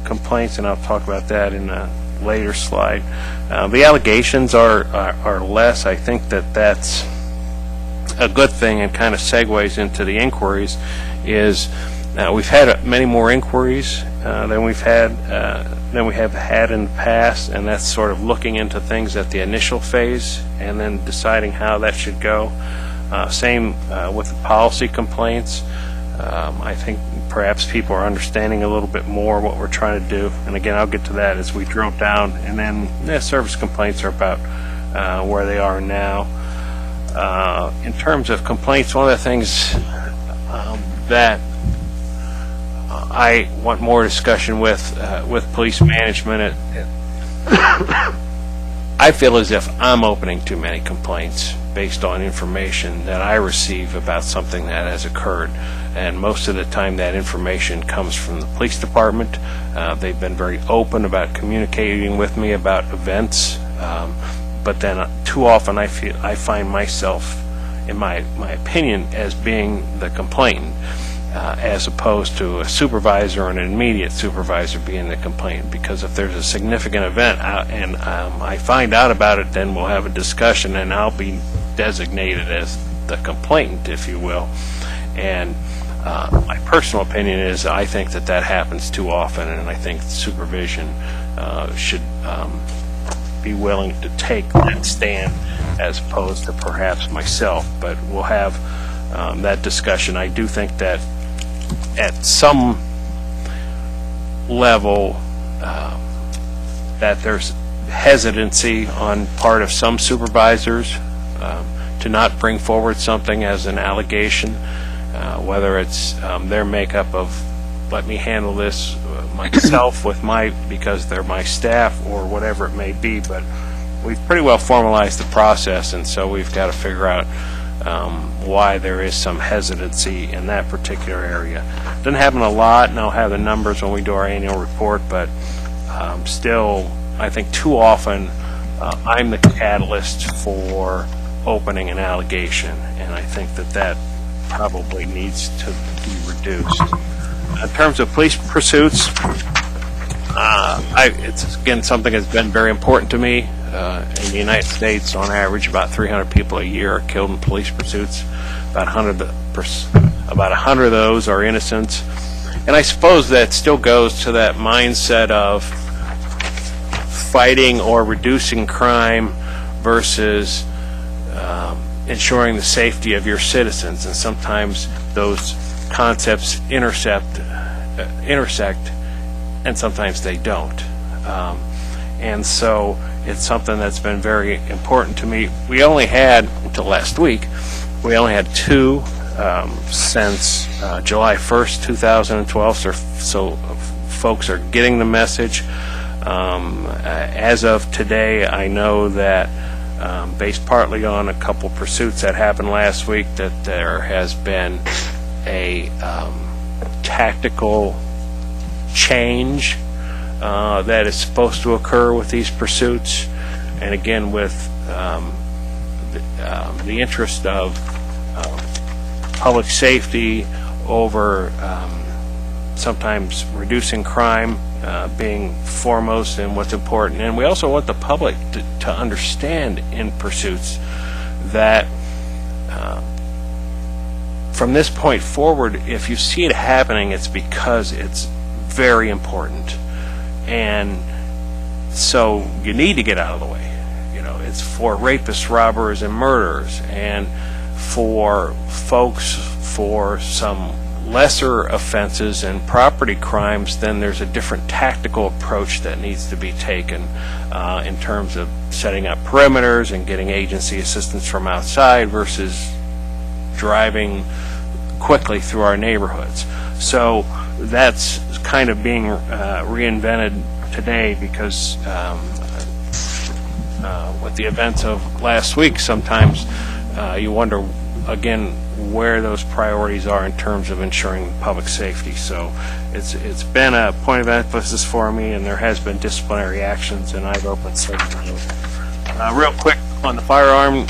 complaints, and I'll talk about that in a later slide. The allegations are less. I think that's a good thing, and kind of segues into the inquiries. Is we've had many more inquiries than we have had in the past, and that's sort of looking into things at the initial phase and then deciding how that should go. Same with the policy complaints. I think perhaps people are understanding a little bit more what we're trying to do, and again, I'll get to that as we drill down. And then service complaints are about where they are now. In terms of complaints, one of the things that I want more discussion with police management. I feel as if I'm opening too many complaints based on information that I receive about something that has occurred, and most of the time that information comes from the police department. They've been very open about communicating with me about events, but then too often I find myself, in my opinion, as being the complainant. As opposed to a supervisor or an immediate supervisor being the complainant. Because if there's a significant event and I find out about it, then we'll have a discussion and I'll be designated as the complainant, if you will. And my personal opinion is I think that happens too often, and I think supervision should be willing to take that stand as opposed to perhaps myself. But we'll have that discussion. I do think that at some level that there's hesitancy on part of some supervisors to not bring forward something as an allegation, whether it's their makeup of let me handle this myself because they're my staff or whatever it may be. But we've pretty well formalized the process, and so we've got to figure out why there is some hesitancy in that particular area. Doesn't happen a lot, and I'll have the numbers when we do our annual report, but still, I think too often I'm the catalyst for opening an allegation, and I think that probably needs to be reduced. In terms of police pursuits, it's again something that's been very important to me. In the United States, on average, about 300 people a year are killed in police pursuits. About 100 of those are innocents. And I suppose that still goes to that mindset of fighting or reducing crime versus ensuring the safety of your citizens. And sometimes those concepts intersect, and sometimes they don't. And so it's something that's been very important to me. We only had, until last week, 2 since July 1st, 2012, so folks are getting the message. As of today, I know that based partly on a couple pursuits that happened last week, that there has been a tactical change that is supposed to occur with these pursuits. And again, with the interest of public safety over sometimes reducing crime being foremost in what's important. And we also want the public to understand in pursuits that from this point forward, if you see it happening, it's because it's very important. And so you need to get out of the way. You know, it's for rapists, robbers, and murderers, and for folks for some lesser offenses and property crimes. Then there's a different tactical approach that needs to be taken in terms of setting up perimeters and getting agency assistance from outside versus driving quickly through our neighborhoods. So that's kind of being reinvented today because with the events of last week, sometimes you wonder again where those priorities are in terms of ensuring public safety. So it's been a point of emphasis for me, and there has been disciplinary actions, and I've opened several of those. Real quick on the firearm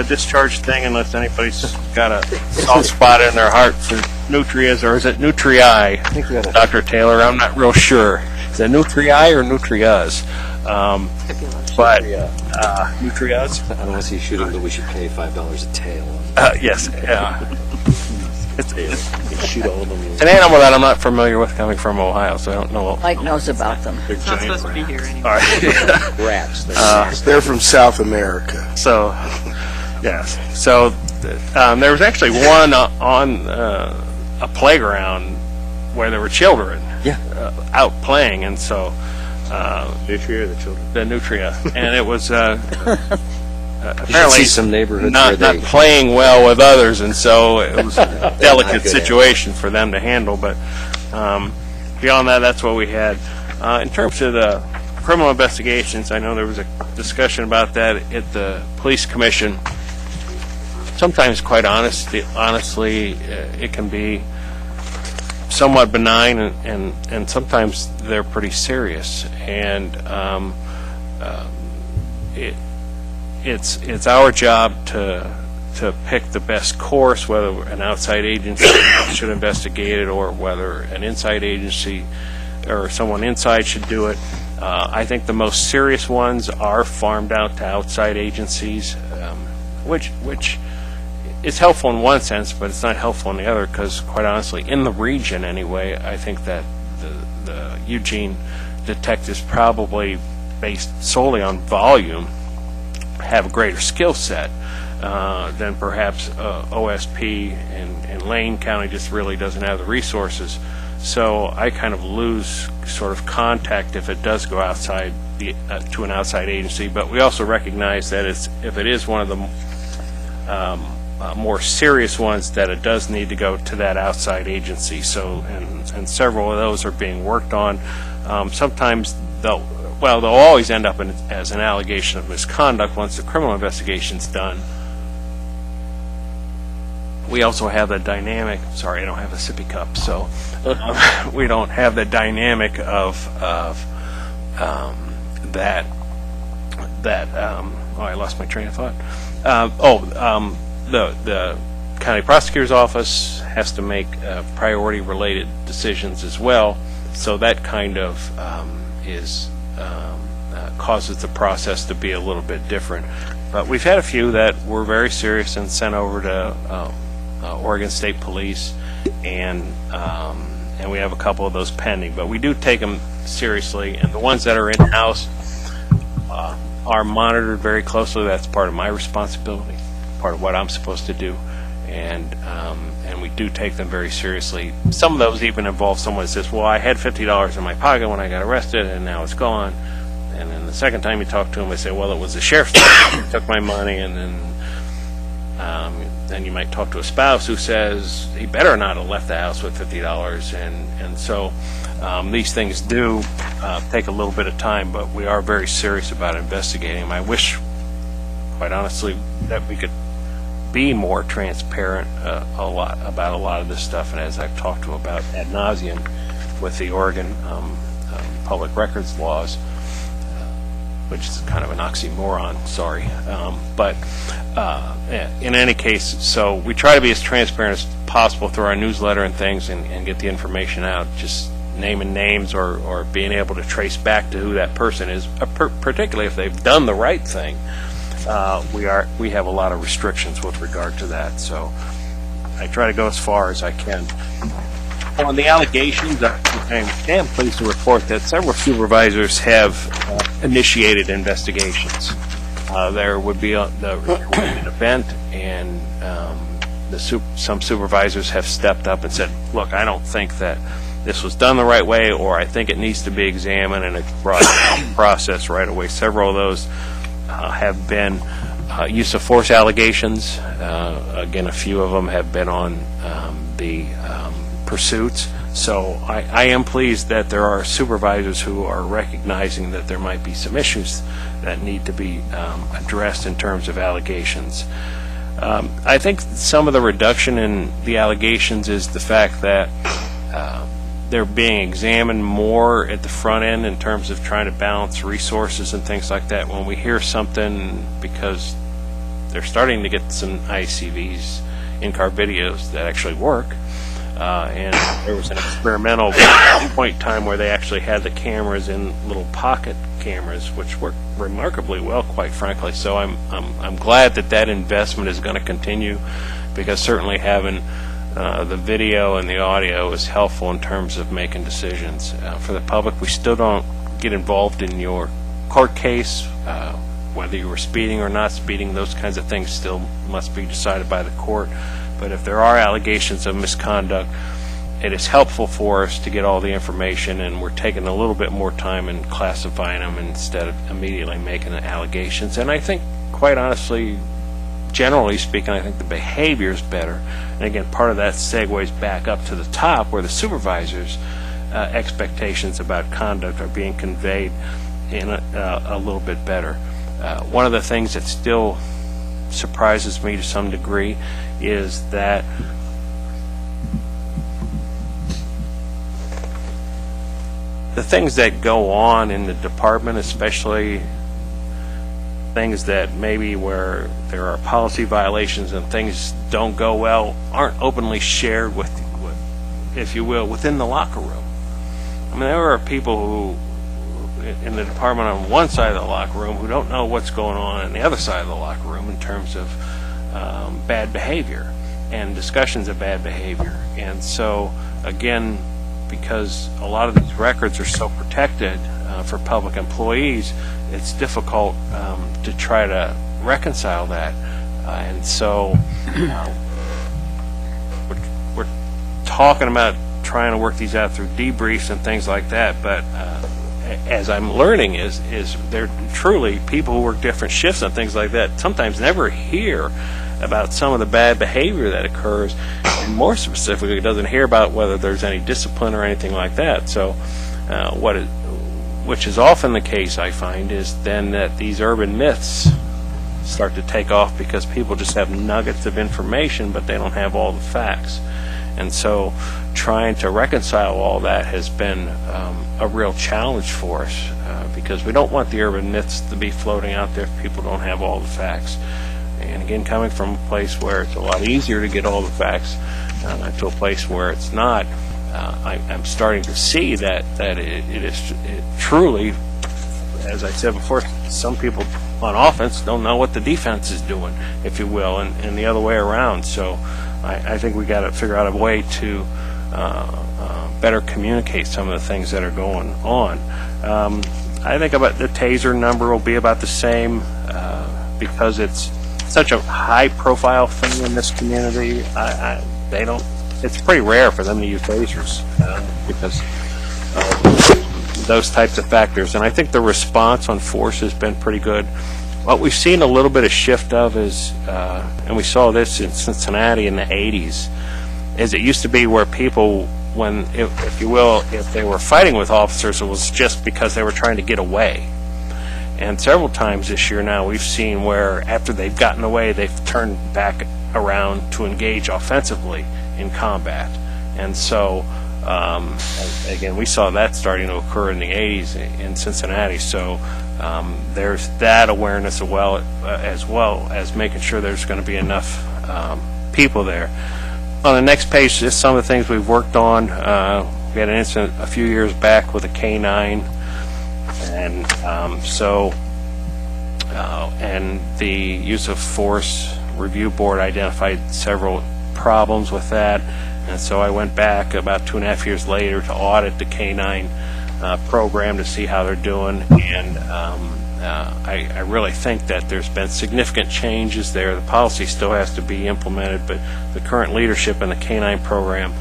discharge thing, unless anybody's got a soft spot in their heart for Nutrias, or is it Nutri-I? I think we got a Dr. Taylor, I'm not real sure. Is it Nutri-I or Nutrias? But Nutrias? I don't want to see you shooting, but we should pay $5 a tail. Yes. It's an animal that I'm not familiar with coming from Ohio, so I don't know. Mike knows about them. It's not supposed to be here anymore. All right. Rats. They're from South America. So, yes. So there was actually one on a playground where there were children out playing, and so Nutria or the children? the Nutria, and it was You should apparently see some neighborhoods not where they... playing well with others, and so it was a delicate situation for them to handle. But beyond that, that's what we had. In terms of the criminal investigations, I know there was a discussion about that at the police commission. Sometimes, quite honestly, it can be somewhat benign, and sometimes they're pretty serious. And it's our job to pick the best course, whether an outside agency should investigate it or whether an inside agency or someone inside should do it. I think the most serious ones are farmed out to outside agencies, which is helpful in one sense, but it's not helpful in the other, because quite honestly, in the region anyway, I think that the Eugene detectives, probably based solely on volume, have a greater skill set than perhaps OSP and Lane County just really doesn't have the resources. So I kind of lose sort of contact if it does go outside to an outside agency. But we also recognize that if it is one of the more serious ones, that it does need to go to that outside agency. So and several of those are being worked on. Sometimes they'll always end up as an allegation of misconduct once the criminal investigation's done. We also have the dynamic, sorry, I don't have a sippy cup, so we don't have the dynamic of that, I lost my train of thought. The county prosecutor's office has to make priority-related decisions as well, so that kind of causes the process to be a little bit different. But we've had a few that were very serious and sent over to Oregon State Police, and we have a couple of those pending. But we do take them seriously, and the ones that are in-house are monitored very closely. That's part of my responsibility, part of what I'm supposed to do, and we do take them very seriously. Some of those even involve someone that says, well, I had $50 in my pocket when I got arrested, and now it's gone. And then the second time you talk to them, they say, well, it was the sheriff's department who took my money, and then then you might talk to a spouse who says he better not have left the house with $50, and so these things do take a little bit of time, but we are very serious about investigating them. I wish, quite honestly, that we could be more transparent about a lot of this stuff, and as I've talked to about ad nauseum with the Oregon public records laws, which is kind of an oxymoron, sorry. But in any case, so we try to be as transparent as possible through our newsletter and things, and get the information out, just naming names or being able to trace back to who that person is, particularly if they've done the right thing. We have a lot of restrictions with regard to that, so I try to go as far as I can. On the allegations, I am pleased to report that several supervisors have initiated investigations. There would be an event, and some supervisors have stepped up and said, look, I don't think that this was done the right way, or I think it needs to be examined, and it's brought down the process right away. Several of those have been use of force allegations. Again, a few of them have been on the pursuits. So I am pleased that there are supervisors who are recognizing that there might be some issues that need to be addressed in terms of allegations. I think some of the reduction in the allegations is the fact that they're being examined more at the front end in terms of trying to balance resources and things like that. When we hear something, because they're starting to get some ICVs, in-car videos that actually work, and there was an experimental point in time where they actually had the cameras in little pocket cameras, which work remarkably well, quite frankly. So I'm glad that investment is going to continue, because certainly having the video and the audio is helpful in terms of making decisions. For the public, we still don't get involved in your court case, whether you were speeding or not speeding. Those kinds of things still must be decided by the court. But if there are allegations of misconduct, it is helpful for us to get all the information, and we're taking a little bit more time in classifying them instead of immediately making the allegations. And I think, quite honestly, generally speaking, I think the behavior is better. And again, part of that segues back up to the top, where the supervisors' expectations about conduct are being conveyed in a little bit better. One of the things that still surprises me to some degree is that the things that go on in the department, especially things that maybe where there are policy violations and things don't go well, aren't openly shared with, if you will, within the locker room. I mean, there are people who, in the department on one side of the locker room, who don't know what's going on the other side of the locker room in terms of bad behavior and discussions of bad behavior. And so, again, because a lot of these records are so protected for public employees, it's difficult to try to reconcile that. And so we're talking about trying to work these out through debriefs and things like that, but as I'm learning is there truly people who work different shifts and things like that sometimes never hear about some of the bad behavior that occurs, and more specifically doesn't hear about whether there's any discipline or anything like that. So which is often the case, I find, is then that these urban myths start to take off because people just have nuggets of information, but they don't have all the facts. And so trying to reconcile all that has been a real challenge for us, because we don't want the urban myths to be floating out there if people don't have all the facts. And again, coming from a place where it's a lot easier to get all the facts to a place where it's not, I'm starting to see that it truly, as I said before, some people on offense don't know what the defense is doing, if you will, and the other way around. So I think we got to figure out a way to better communicate some of the things that are going on. I think about the taser number will be about the same because it's such a high-profile thing in this community. They don't. It's pretty rare for them to use tasers because of those types of factors. And I think the response on force has been pretty good. what we've seen a little bit of shift of is, and we saw this in Cincinnati in the 80s, is it used to be where people, when, if you will, if they were fighting with officers, it was just because they were trying to get away. And several times this year now, we've seen where after they've gotten away, they've turned back around to engage offensively in combat. And so, again, we saw that starting to occur in the 80s in Cincinnati. So there's that awareness as well as making sure there's going to be enough people there. On the next page, just some of the things we've worked on. We had an incident a few years back with a K-9. And and the use of force review board identified several problems with that, and so I went back about 2.5 years later to audit the K-9 program to see how they're doing, and I really think that there's been significant changes there. The policy still has to be implemented, but the current leadership in the K-9 program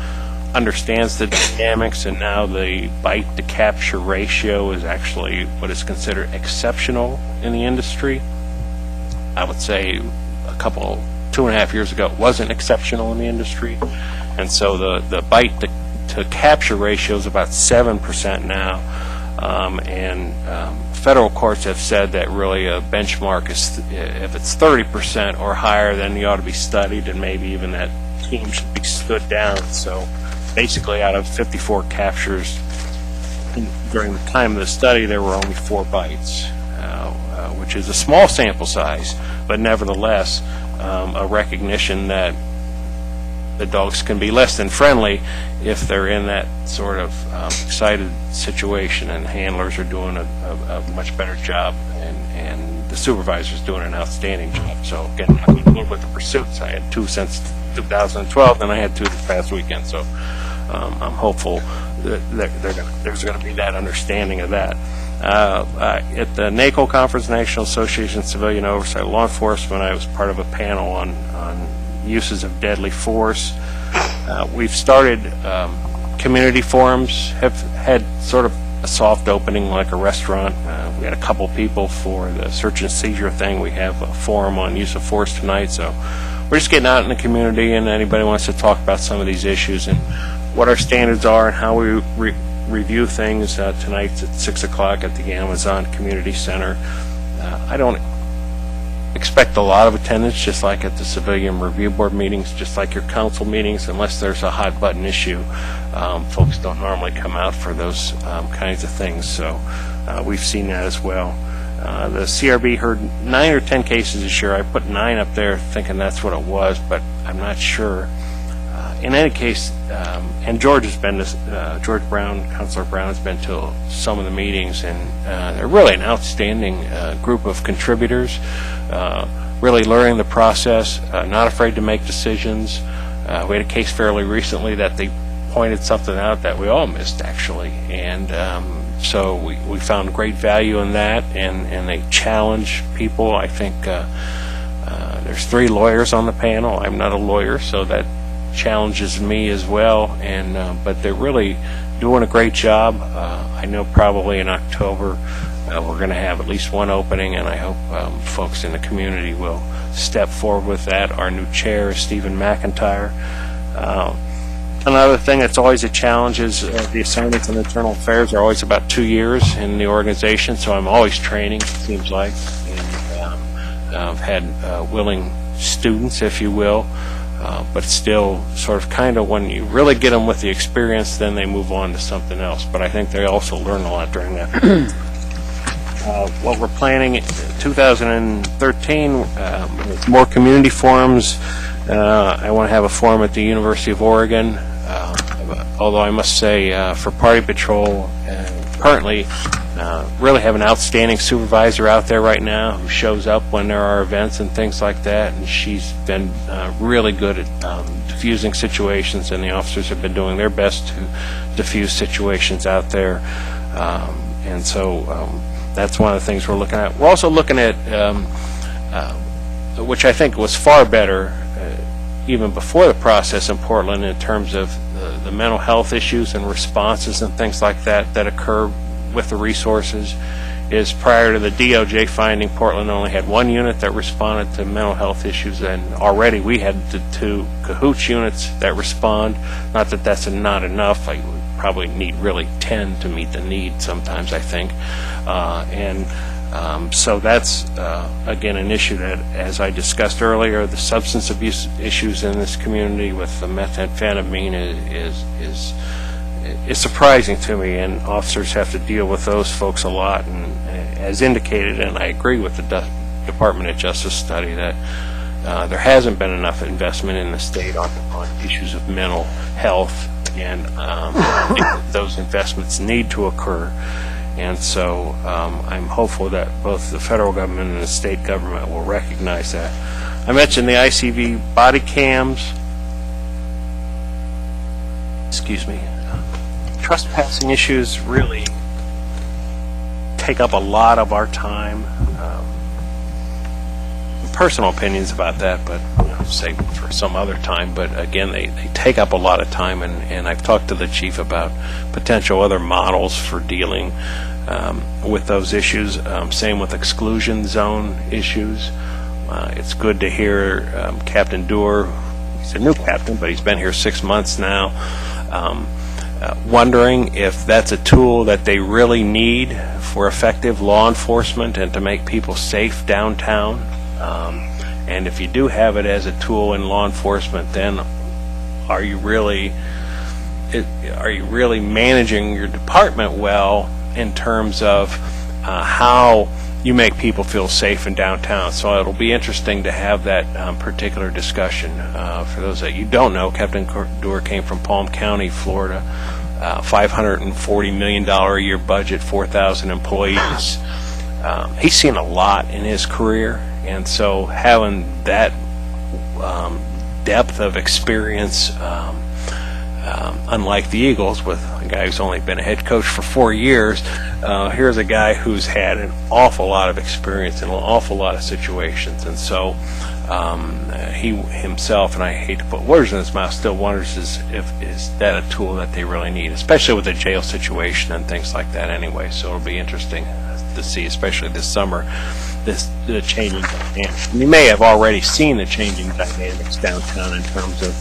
understands the dynamics, and now the bite to capture ratio is actually what is considered exceptional in the industry. I would say 2.5 years ago it wasn't exceptional in the industry, and so the bite to capture ratio is about 7% now, and federal courts have said that really a benchmark is if it's 30% or higher, then you ought to be studied, and maybe even that team should be stood down. So basically, out of 54 captures during the time of the study, there were only 4 bites, which is a small sample size, but nevertheless a recognition that the dogs can be less than friendly if they're in that sort of excited situation, and handlers are doing a much better job, and the supervisor's doing an outstanding job. So again, I'm going to move with the pursuits. I had 2 since 2012, and I had 2 this past weekend, so I'm hopeful that there's going to be that understanding of that. At the NACO Conference, National Association of Civilian Oversight of Law Enforcement, I was part of a panel on uses of deadly force. We've started community forums, have had sort of a soft opening like a restaurant. We had a couple people for the search and seizure thing. We have a forum on use of force tonight, so we're just getting out in the community, and anybody wants to talk about some of these issues and what our standards are and how we review things. Tonight's at 6 o'clock at the Amazon Community Center. I don't expect a lot of attendance, just like at the Civilian Review Board meetings, just like your council meetings, unless there's a hot button issue. Folks don't normally come out for those kinds of things, so we've seen that as well. The CRB heard 9 or 10 cases this year. I put 9 up there thinking that's what it was, but I'm not sure. In any case, and George has been to, George Brown, Councilor Brown has been to some of the meetings, and they're really an outstanding group of contributors, really learning the process, not afraid to make decisions. We had a case fairly recently that they pointed something out that we all missed, actually, and so we found great value in that, and they challenge people. I think there's 3 lawyers on the panel. I'm not a lawyer, so that challenges me as well, and but they're really doing a great job. I know probably in October we're going to have at least 1 opening, and I hope folks in the community will step forward with that. Our new chair is Stephen McIntyre. Another thing that's always a challenge is the assignments in internal affairs are always about 2 years in the organization, so I'm always training, it seems like, and I've had willing students, if you will, but still sort of kind of when you really get them with the experience, then they move on to something else. But I think they also learn a lot during that. What we're planning in 2013, more community forums. I want to have a forum at the University of Oregon, although I must say for Party Patrol, currently really have an outstanding supervisor out there right now who shows up when there are events and things like that, and she's been really good at diffusing situations, and the officers have been doing their best to diffuse situations out there, and so that's one of the things we're looking at. We're also looking at, which I think was far better even before the process in Portland, in terms of the mental health issues and responses and things like that that occur with the resources, is prior to the DOJ finding, Portland only had one unit that responded to mental health issues, and already we had the 2 Cahoots units that respond. Not that that's not enough. I would probably need really 10 to meet the need sometimes, I think. So that's, again, an issue that, as I discussed earlier, the substance abuse issues in this community with the methamphetamine is surprising to me, and officers have to deal with those folks a lot. And as indicated, and I agree with the Department of Justice study, that there hasn't been enough investment in the state on issues of mental health, and I think those investments need to occur. And so I'm hopeful that both the federal government and the state government will recognize that. I mentioned the ICV body cams. Excuse me. Trespassing issues really take up a lot of our time. Personal opinions about that, but save it for some other time. But again, they take up a lot of time, and I've talked to the chief about potential other models for dealing with those issues. Same with exclusion zone issues. It's good to hear Captain Doer, he's a new captain, but he's been here 6 months now, wondering if that's a tool that they really need for effective law enforcement and to make people safe downtown. And if you do have it as a tool in law enforcement, then are you really managing your department well in terms of how you make people feel safe in downtown? So it'll be interesting to have that particular discussion. For those that you don't know, Captain Doer came from Palm County, Florida, $540 million a year budget, 4,000 employees. He's seen a lot in his career, and so having that depth of experience, unlike the Eagles, with a guy who's only been a head coach for 4 years, here's a guy who's had an awful lot of experience in an awful lot of situations. And so he himself, and I hate to put words in his mouth, still wonders is that a tool that they really need, especially with the jail situation and things like that anyway. So it'll be interesting to see, especially this summer, the changing dynamics. You may have already seen the changing dynamics downtown in terms of,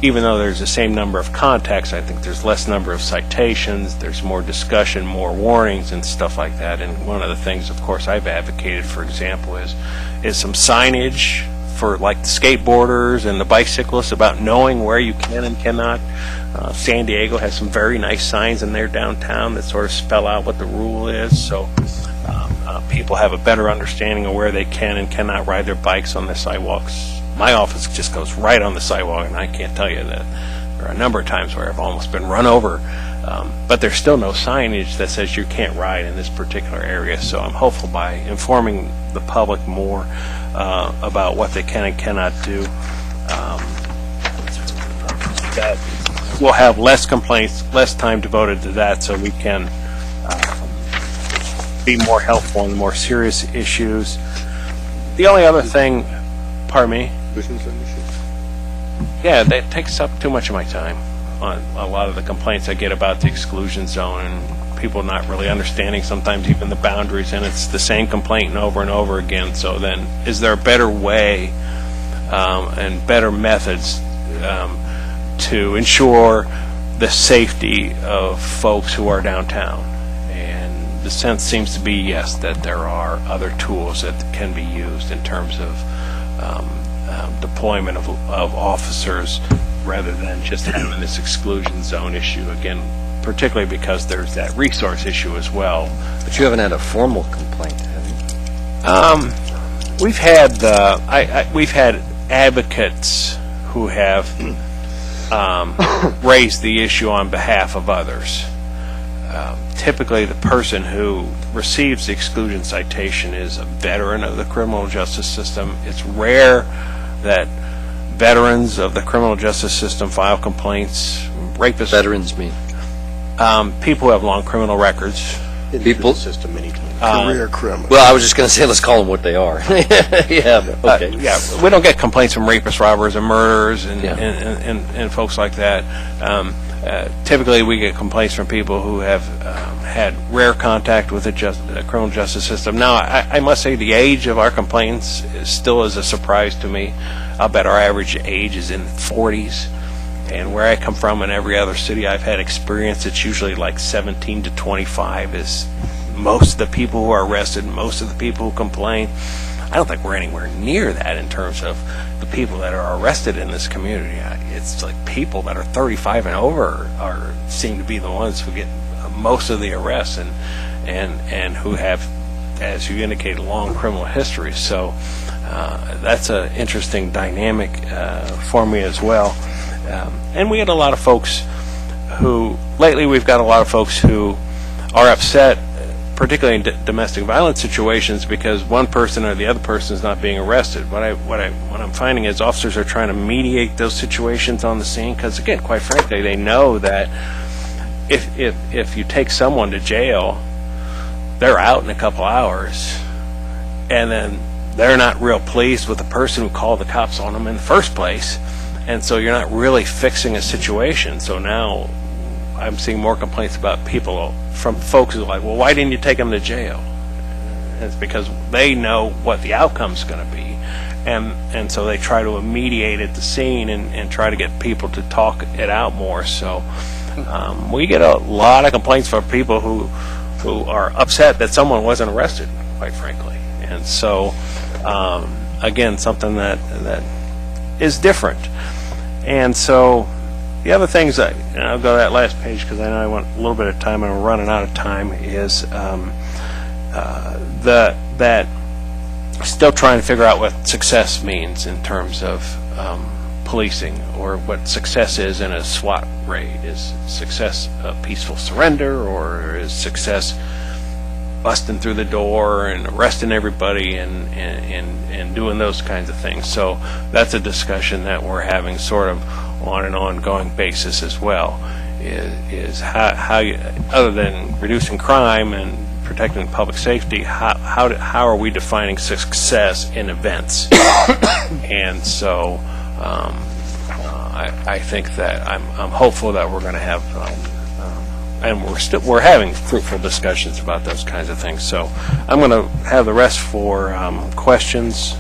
even though there's the same number of contacts, I think there's less number of citations, there's more discussion, more warnings and stuff like that. And one of the things, of course, I've advocated, for example, is some signage for like the skateboarders and the bicyclists about knowing where you can and cannot. San Diego has some very nice signs in their downtown that sort of spell out what the rule is, so people have a better understanding of where they can and cannot ride their bikes on the sidewalks. My office just goes right on the sidewalk, and I can't tell you that there are a number of times where I've almost been run over, but there's still no signage that says you can't ride in this particular area. So I'm hopeful by informing the public more about what they can and cannot do, that we'll have less complaints, less time devoted to that, so we can be more helpful in the more serious issues. The only other thing, pardon me? Yeah, that takes up too much of my time on a lot of the complaints I get about the exclusion zone and people not really understanding sometimes even the boundaries, and it's the same complaint over and over again. So then, is there a better way and better methods to ensure the safety of folks who are downtown? And the sense seems to be, yes, that there are other tools that can be used in terms of deployment of officers rather than just having this exclusion zone issue, again, particularly because there's that resource issue as well. But you haven't had a formal complaint, have you? We've had advocates who have raised the issue on behalf of others. Typically, the person who receives the exclusion citation is a veteran of the criminal justice system. It's rare that veterans of the criminal justice system file complaints. Rapists. Veterans mean? People who have long criminal records. People. System many times. Career criminal. Well, I was just going to say, let's call them what they are. Yeah, but okay. Yeah, we don't get complaints from rapists, robbers, and murderers, and Yeah. and folks like that. Typically, we get complaints from people who have had rare contact with the criminal justice system. Now, I must say the age of our complaints still is a surprise to me. I'll bet our average age is in the 40s. And where I come from, in every other city I've had experience, it's usually like 17 to 25 is most of the people who are arrested, most of the people who complain. I don't think we're anywhere near that in terms of the people that are arrested in this community. It's like people that are 35 and over seem to be the ones who get most of the arrests and who have, as you indicated, long criminal history. So that's an interesting dynamic for me as well. And we had a lot of folks lately we've got a lot of folks who are upset, particularly in domestic violence situations, because one person or the other person is not being arrested. What I'm finding is officers are trying to mediate those situations on the scene, because again, quite frankly, they know that if you take someone to jail, they're out in a couple hours, and then they're not real pleased with the person who called the cops on them in the first place. And so you're not really fixing a situation. So now I'm seeing more complaints about from folks who are like, well, why didn't you take them to jail? And it's because they know what the outcome's going to be. And so they try to mediate at the scene and try to get people to talk it out more. So we get a lot of complaints from people who are upset that someone wasn't arrested, quite frankly. And so, again, something that is different. And so the other things, and I'll go to that last page because I know I want a little bit of time and we're running out of time, is that still trying to figure out what success means in terms of policing, or what success is in a SWAT raid. Is success a peaceful surrender, or is success busting through the door and arresting everybody and doing those kinds of things? So that's a discussion that we're having sort of on an ongoing basis as well, is how you, other than reducing crime and protecting public safety, how are we defining success in events? And so I think that I'm hopeful that we're going to have and we're having fruitful discussions about those kinds of things. So I'm going to have the rest for questions.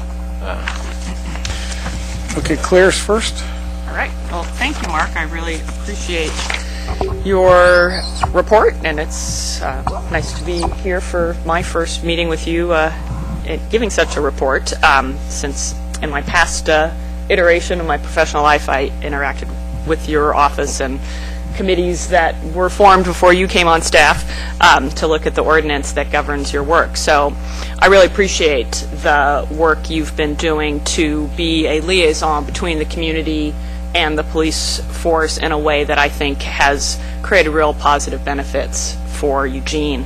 Okay, Claire's first. All right. Well, thank you, Mark. I really appreciate your report, and it's nice to be here for my first meeting with you, giving such a report, since in my past iteration of my professional life, I interacted with your office and committees that were formed before you came on staff to look at the ordinance that governs your work. So I really appreciate the work you've been doing to be a liaison between the community and the police force in a way that I think has created real positive benefits for Eugene,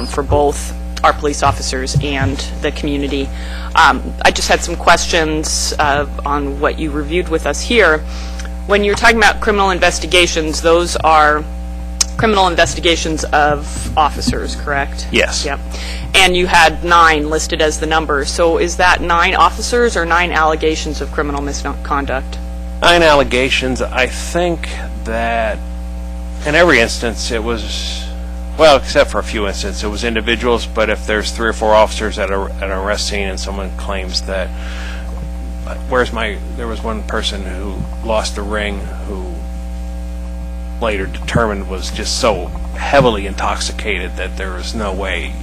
for both our police officers and the community. I just had some questions on what you reviewed with us here. When you're talking about criminal investigations, those are criminal investigations of officers, correct? Yes. Yep. And you had 9 listed as the number. So is that 9 officers or 9 allegations of criminal misconduct? 9 allegations. I think that in every instance it was, well, except for a few instances, it was individuals, but if there's 3 or 4 officers at an arrest scene and someone claims that, there was one person who lost a ring who later determined was just so heavily intoxicated that there was no way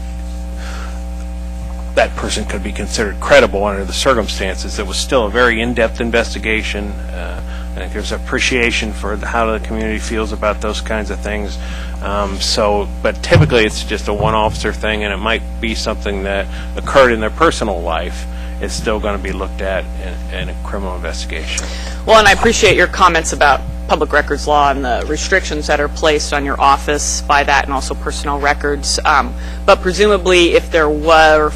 that person could be considered credible under the circumstances. It was still a very in-depth investigation. I think there's appreciation for how the community feels about those kinds of things. But typically it's just a one-officer thing, and it might be something that occurred in their personal life. It's still going to be looked at in a criminal investigation. Well, and I appreciate your comments about public records law and the restrictions that are placed on your office by that, and also personnel records. But presumably, if there were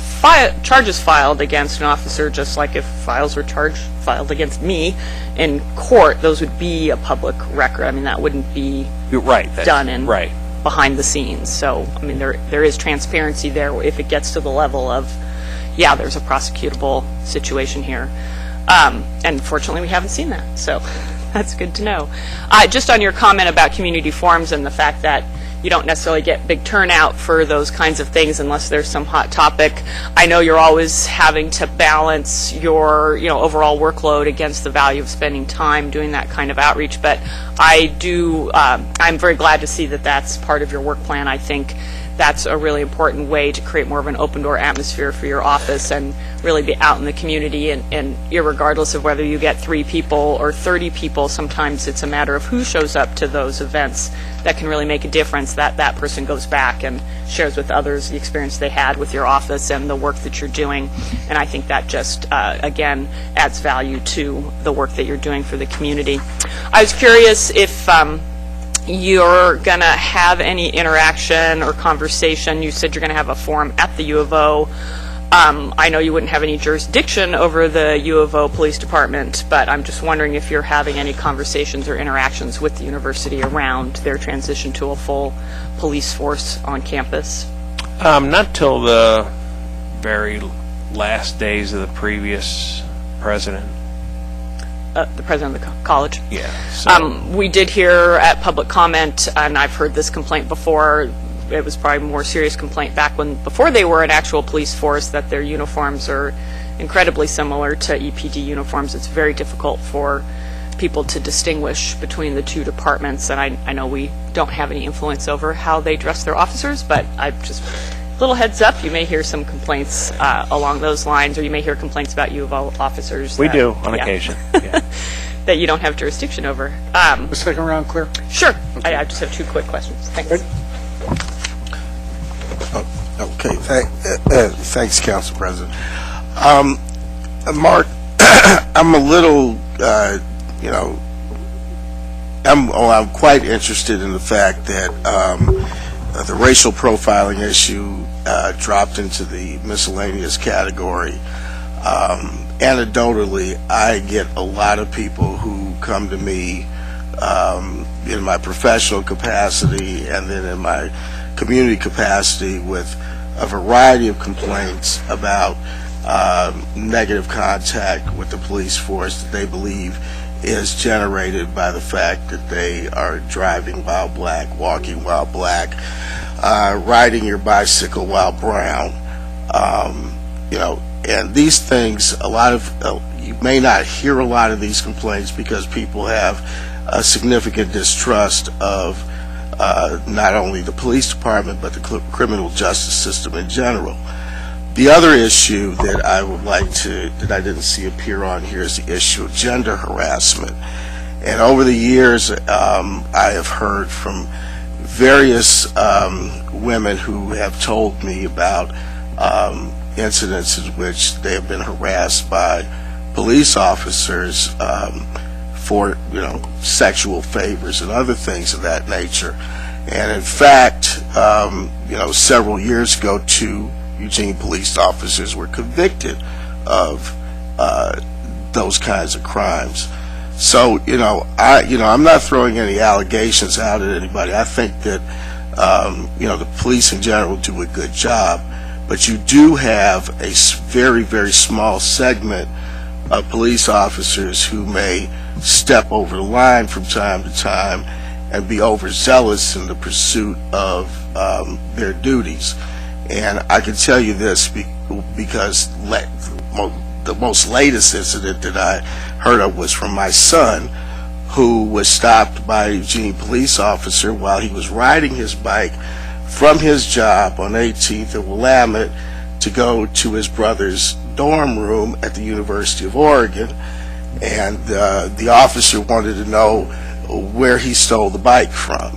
charges filed against an officer, just like if files were filed against me in court, those would be a public record. I mean, that wouldn't be You're right. done in right. behind the scenes. So, I mean, there is transparency there if it gets to the level of, yeah, there's a prosecutable situation here. And fortunately, we haven't seen that, so that's good to know. Just on your comment about community forums and the fact that you don't necessarily get big turnout for those kinds of things unless there's some hot topic. I know you're always having to balance your, overall workload against the value of spending time doing that kind of outreach, but I'm very glad to see that that's part of your work plan. I think that's a really important way to create more of an open door atmosphere for your office and really be out in the community, and irregardless of whether you get 3 people or 30 people, sometimes it's a matter of who shows up to those events that can really make a difference, that person goes back and shares with others the experience they had with your office and the work that you're doing. And I think that just, again, adds value to the work that you're doing for the community. I was curious if you're going to have any interaction or conversation. You said you're going to have a forum at the U of O. I know you wouldn't have any jurisdiction over the U of O Police Department, but I'm just wondering if you're having any conversations or interactions with the university around their transition to a full police force on campus. Not till the very last days of the previous president. The president of the college. Yeah. So. We did hear at public comment, and I've heard this complaint before. It was probably a more serious complaint back before they were an actual police force, that their uniforms are incredibly similar to EPD uniforms. It's very difficult for people to distinguish between the two departments, and I know we don't have any influence over how they dress their officers, but I just, little heads up, you may hear some complaints along those lines, or you may hear complaints about U of O officers. We do on occasion. Yeah. That you don't have jurisdiction over. The second round, Claire? Sure. I just have 2 quick questions. Thanks. Okay, thanks, Council President. Mark, I'm a little, I'm quite interested in the fact that the racial profiling issue dropped into the miscellaneous category. Anecdotally, I get a lot of people who come to me in my professional capacity and then in my community capacity with a variety of complaints about negative contact with the police force that they believe is generated by the fact that they are driving while black, walking while black, riding your bicycle while brown. And these things, you may not hear a lot of these complaints because people have a significant distrust of not only the police department but the criminal justice system in general. The other issue that I would like that I didn't see appear on here is the issue of gender harassment. And over the years, I have heard from various women who have told me about incidents in which they have been harassed by police officers for sexual favors and other things of that nature. And in fact, several years ago, 2 Eugene police officers were convicted of those kinds of crimes. So I'm not throwing any allegations out at anybody. I think that the police in general do a good job, but you do have a very, very small segment of police officers who may step over the line from time to time and be overzealous in the pursuit of their duties. And I can tell you this because the most latest incident that I heard of was from my son, who was stopped by a Eugene police officer while he was riding his bike from his job on 18th and Willamette to go to his brother's dorm room at the University of Oregon. And the officer wanted to know where he stole the bike from.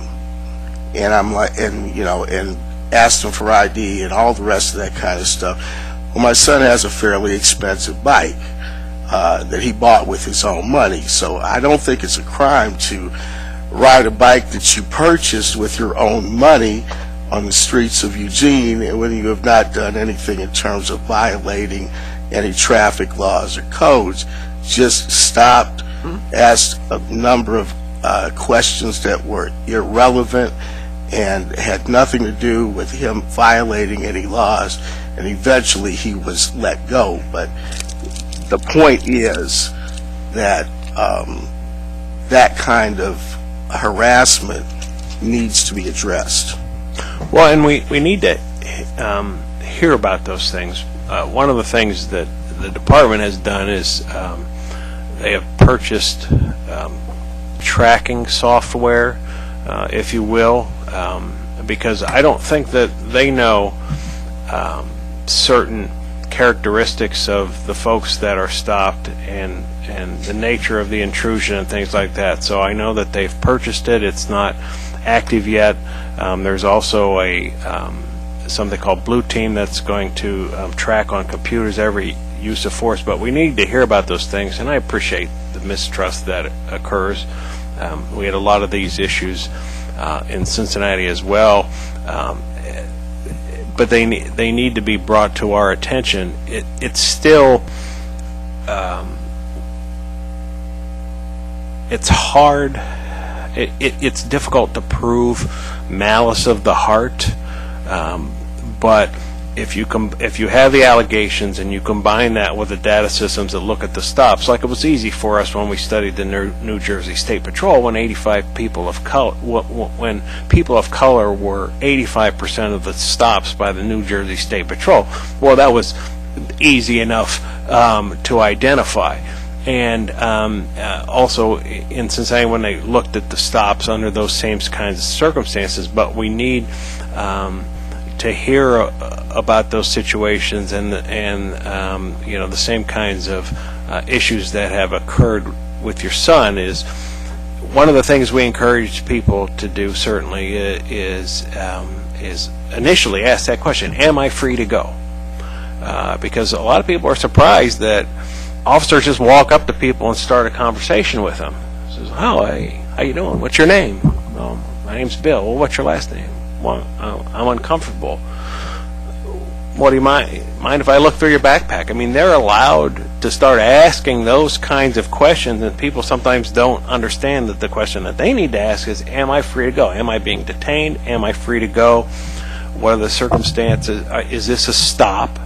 And I'm like, and asked him for ID and all the rest of that kind of stuff. Well, my son has a fairly expensive bike that he bought with his own money, so I don't think it's a crime to ride a bike that you purchased with your own money on the streets of Eugene and when you have not done anything in terms of violating any traffic laws or codes. Just stopped, asked a number of questions that were irrelevant, and had nothing to do with him violating any laws, and eventually he was let go. But the point is that that kind of harassment needs to be addressed. Well, and we need to hear about those things. One of the things that the department has done is they have purchased tracking software, if you will, because I don't think that they know certain characteristics of the folks that are stopped and the nature of the intrusion and things like that. So I know that they've purchased it. It's not active yet. There's also a something called Blue Team that's going to track on computers every use of force. But we need to hear about those things, and I appreciate the mistrust that occurs. We had a lot of these issues in Cincinnati as well, but they need to be brought to our attention. It's still it's hard. It's difficult to prove malice of the heart, but if you have the allegations and you combine that with the data systems that look at the stops, like it was easy for us when we studied the New Jersey State Patrol, when 85 people of color, when people of color were 85% of the stops by the New Jersey State Patrol. Well, that was easy enough to identify. And also in Cincinnati, when they looked at the stops under those same kinds of circumstances, but we need to hear about those situations and you know, the same kinds of issues that have occurred with your son. Is one of the things we encourage people to do, certainly, is initially ask that question: am I free to go? Because a lot of people are surprised that officers just walk up to people and start a conversation with them. Says, "Oh, hey, how you doing? What's your name?" "Well, my name's Bill." "Well, what's your last name?" "Well, I'm uncomfortable." "What do you mind if I look through your backpack?" I mean, they're allowed to start asking those kinds of questions, and people sometimes don't understand that the question that they need to ask is, am I free to go? Am I being detained? Am I free to go? What are the circumstances? Is this a stop?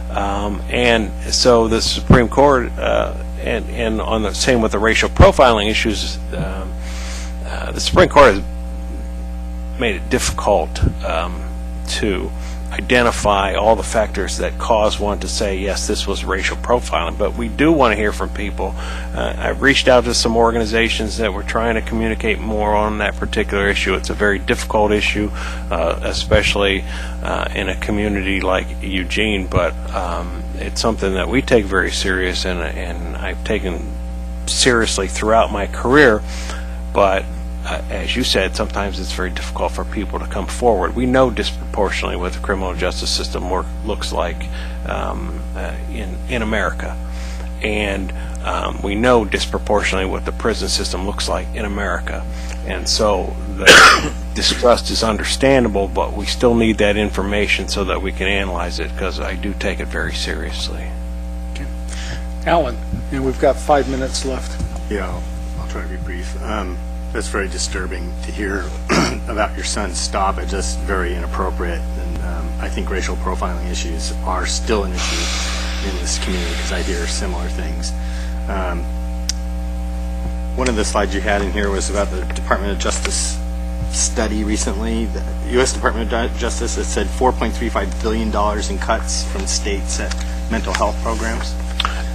And so the Supreme Court, and on the same with the racial profiling issues, the Supreme Court has made it difficult to identify all the factors that cause one to say, yes, this was racial profiling. But we do want to hear from people. I've reached out to some organizations that were trying to communicate more on that particular issue. It's a very difficult issue, especially in a community like Eugene, but it's something that we take very serious, and I've taken seriously throughout my career. But as you said, sometimes it's very difficult for people to come forward. We know disproportionately what the criminal justice system looks like in America, and we know disproportionately what the prison system looks like in America. And so the distrust is understandable, but we still need that information so that we can analyze it, because I do take it very seriously. Okay. Alan, and we've got 5 minutes left. Yeah, I'll try to be brief. That's very disturbing to hear about your son's stop. It's just very inappropriate, and I think racial profiling issues are still an issue in this community, because I hear similar things. One of the slides you had in here was about the Department of Justice study recently. The U.S. Department of Justice has said $4.35 billion in cuts from states at mental health programs.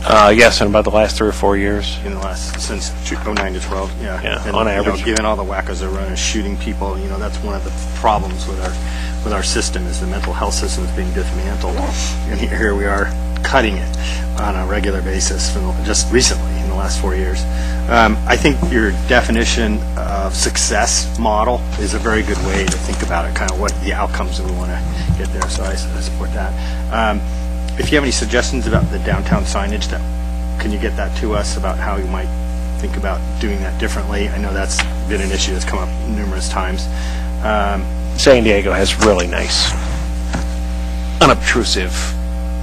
Yes, in about the last 3 or 4 years. In the last, since 2009 to 12, yeah. Yeah, and, on average. Given all the wackos that run and shooting people, that's one of the problems with our system, is the mental health system is being dismantled. And here we are cutting it on a regular basis just recently in the last 4 years. I think your definition of success model is a very good way to think about it, kind of what the outcomes that we want to get there. So I support that. If you have any suggestions about the downtown signage, can you get that to us about how you might think about doing that differently? I know that's been an issue that's come up numerous times. San Diego has really nice, unobtrusive,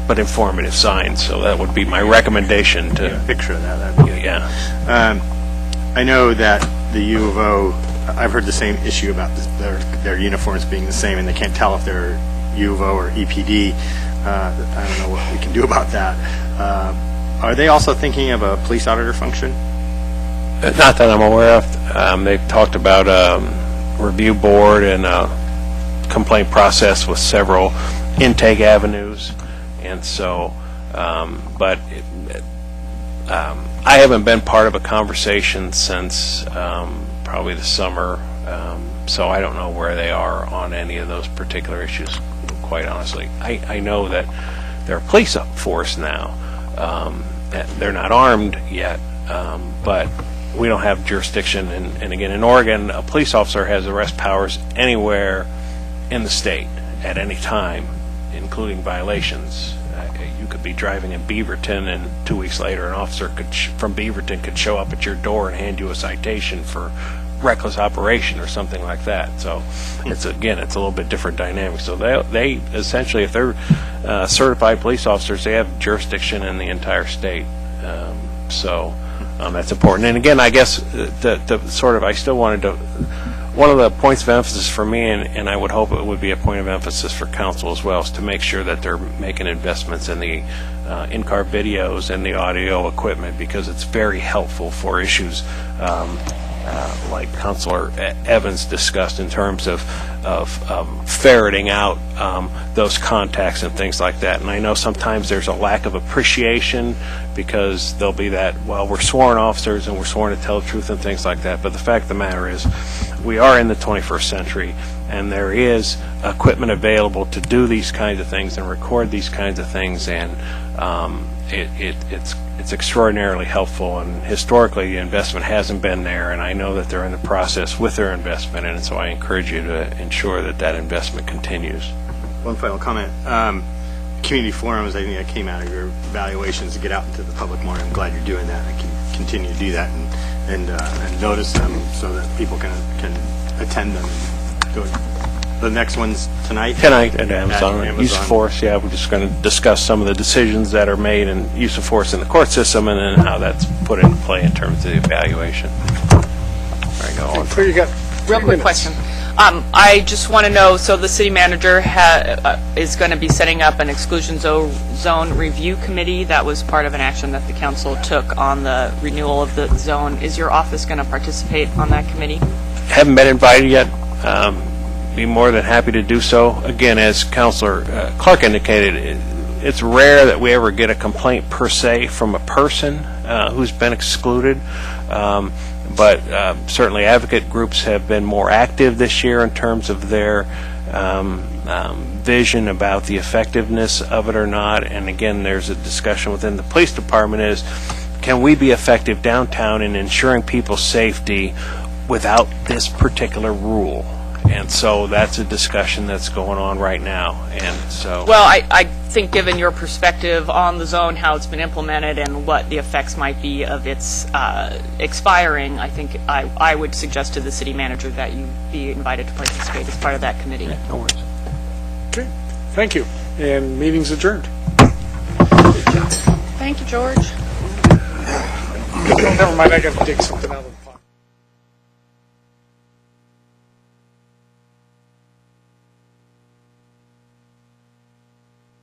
but informative signs, so that would be my recommendation to... Picture of that. That'd be good. Yeah. I know that the U of O I've heard the same issue about their uniforms being the same, and they can't tell if they're UVO or EPD. I don't know what we can do about that. Are they also thinking of a police auditor function? Not that I'm aware of. They've talked about a review board and a complaint process with several intake avenues, and so, but I haven't been part of a conversation since probably the summer, so I don't know where they are on any of those particular issues, quite honestly. I know that they're a police force now. They're not armed yet, but we don't have jurisdiction, and again, in Oregon, a police officer has arrest powers anywhere in the state at any time, including violations. You could be driving in Beaverton, and 2 weeks later, an officer from Beaverton could show up at your door and hand you a citation for reckless operation or something like that. So it's a little bit different dynamic. So they essentially, if they're certified police officers, they have jurisdiction in the entire state. That's important. And again, I guess I still wanted to, one of the points of emphasis for me, and I would hope it would be a point of emphasis for council as well, is to make sure that they're making investments in the in-car videos and the audio equipment, because it's very helpful for issues like Councilor Evans discussed in terms of ferreting out those contacts and things like that. And I know sometimes there's a lack of appreciation because there'll be that, well, we're sworn officers and we're sworn to tell the truth and things like that. But the fact of the matter is, we are in the 21st century, and there is equipment available to do these kinds of things and record these kinds of things, and it's extraordinarily helpful. And historically, the investment hasn't been there, and I know that they're in the process with their investment, and so I encourage you to ensure that that investment continues. One final comment. Community forums, I think that came out of your evaluations to get out into the public more. I'm glad you're doing that. I can continue to do that and notice them so that people can attend them and do it. The next one's tonight? Tonight at Amazon. Use of force, yeah, we're just going to discuss some of the decisions that are made in use of force in the court system, and then how that's put into play in terms of the evaluation. There you go. Clear, you got Real quick question. I just want to know, so the city manager is going to be setting up an exclusion zone review committee. That was part of an action that the council took on the renewal of the zone. Is your office going to participate on that committee? Haven't been invited yet. Be more than happy to do so. Again, as Councilor Clark indicated, it's rare that we ever get a complaint per se from a person who's been excluded. But certainly advocate groups have been more active this year in terms of their vision about the effectiveness of it or not. And again, there's a discussion within the police department is, can we be effective downtown in ensuring people's safety without this particular rule? And so that's a discussion that's going on right now. And so, well, I think given your perspective on the zone, how it's been implemented, and what the effects might be of its expiring, I think I would suggest to the city manager that you be invited to participate as part of that committee. yeah, no worries. Okay, thank you. And meeting's adjourned. Thank you, George. Never mind, I got to dig something out of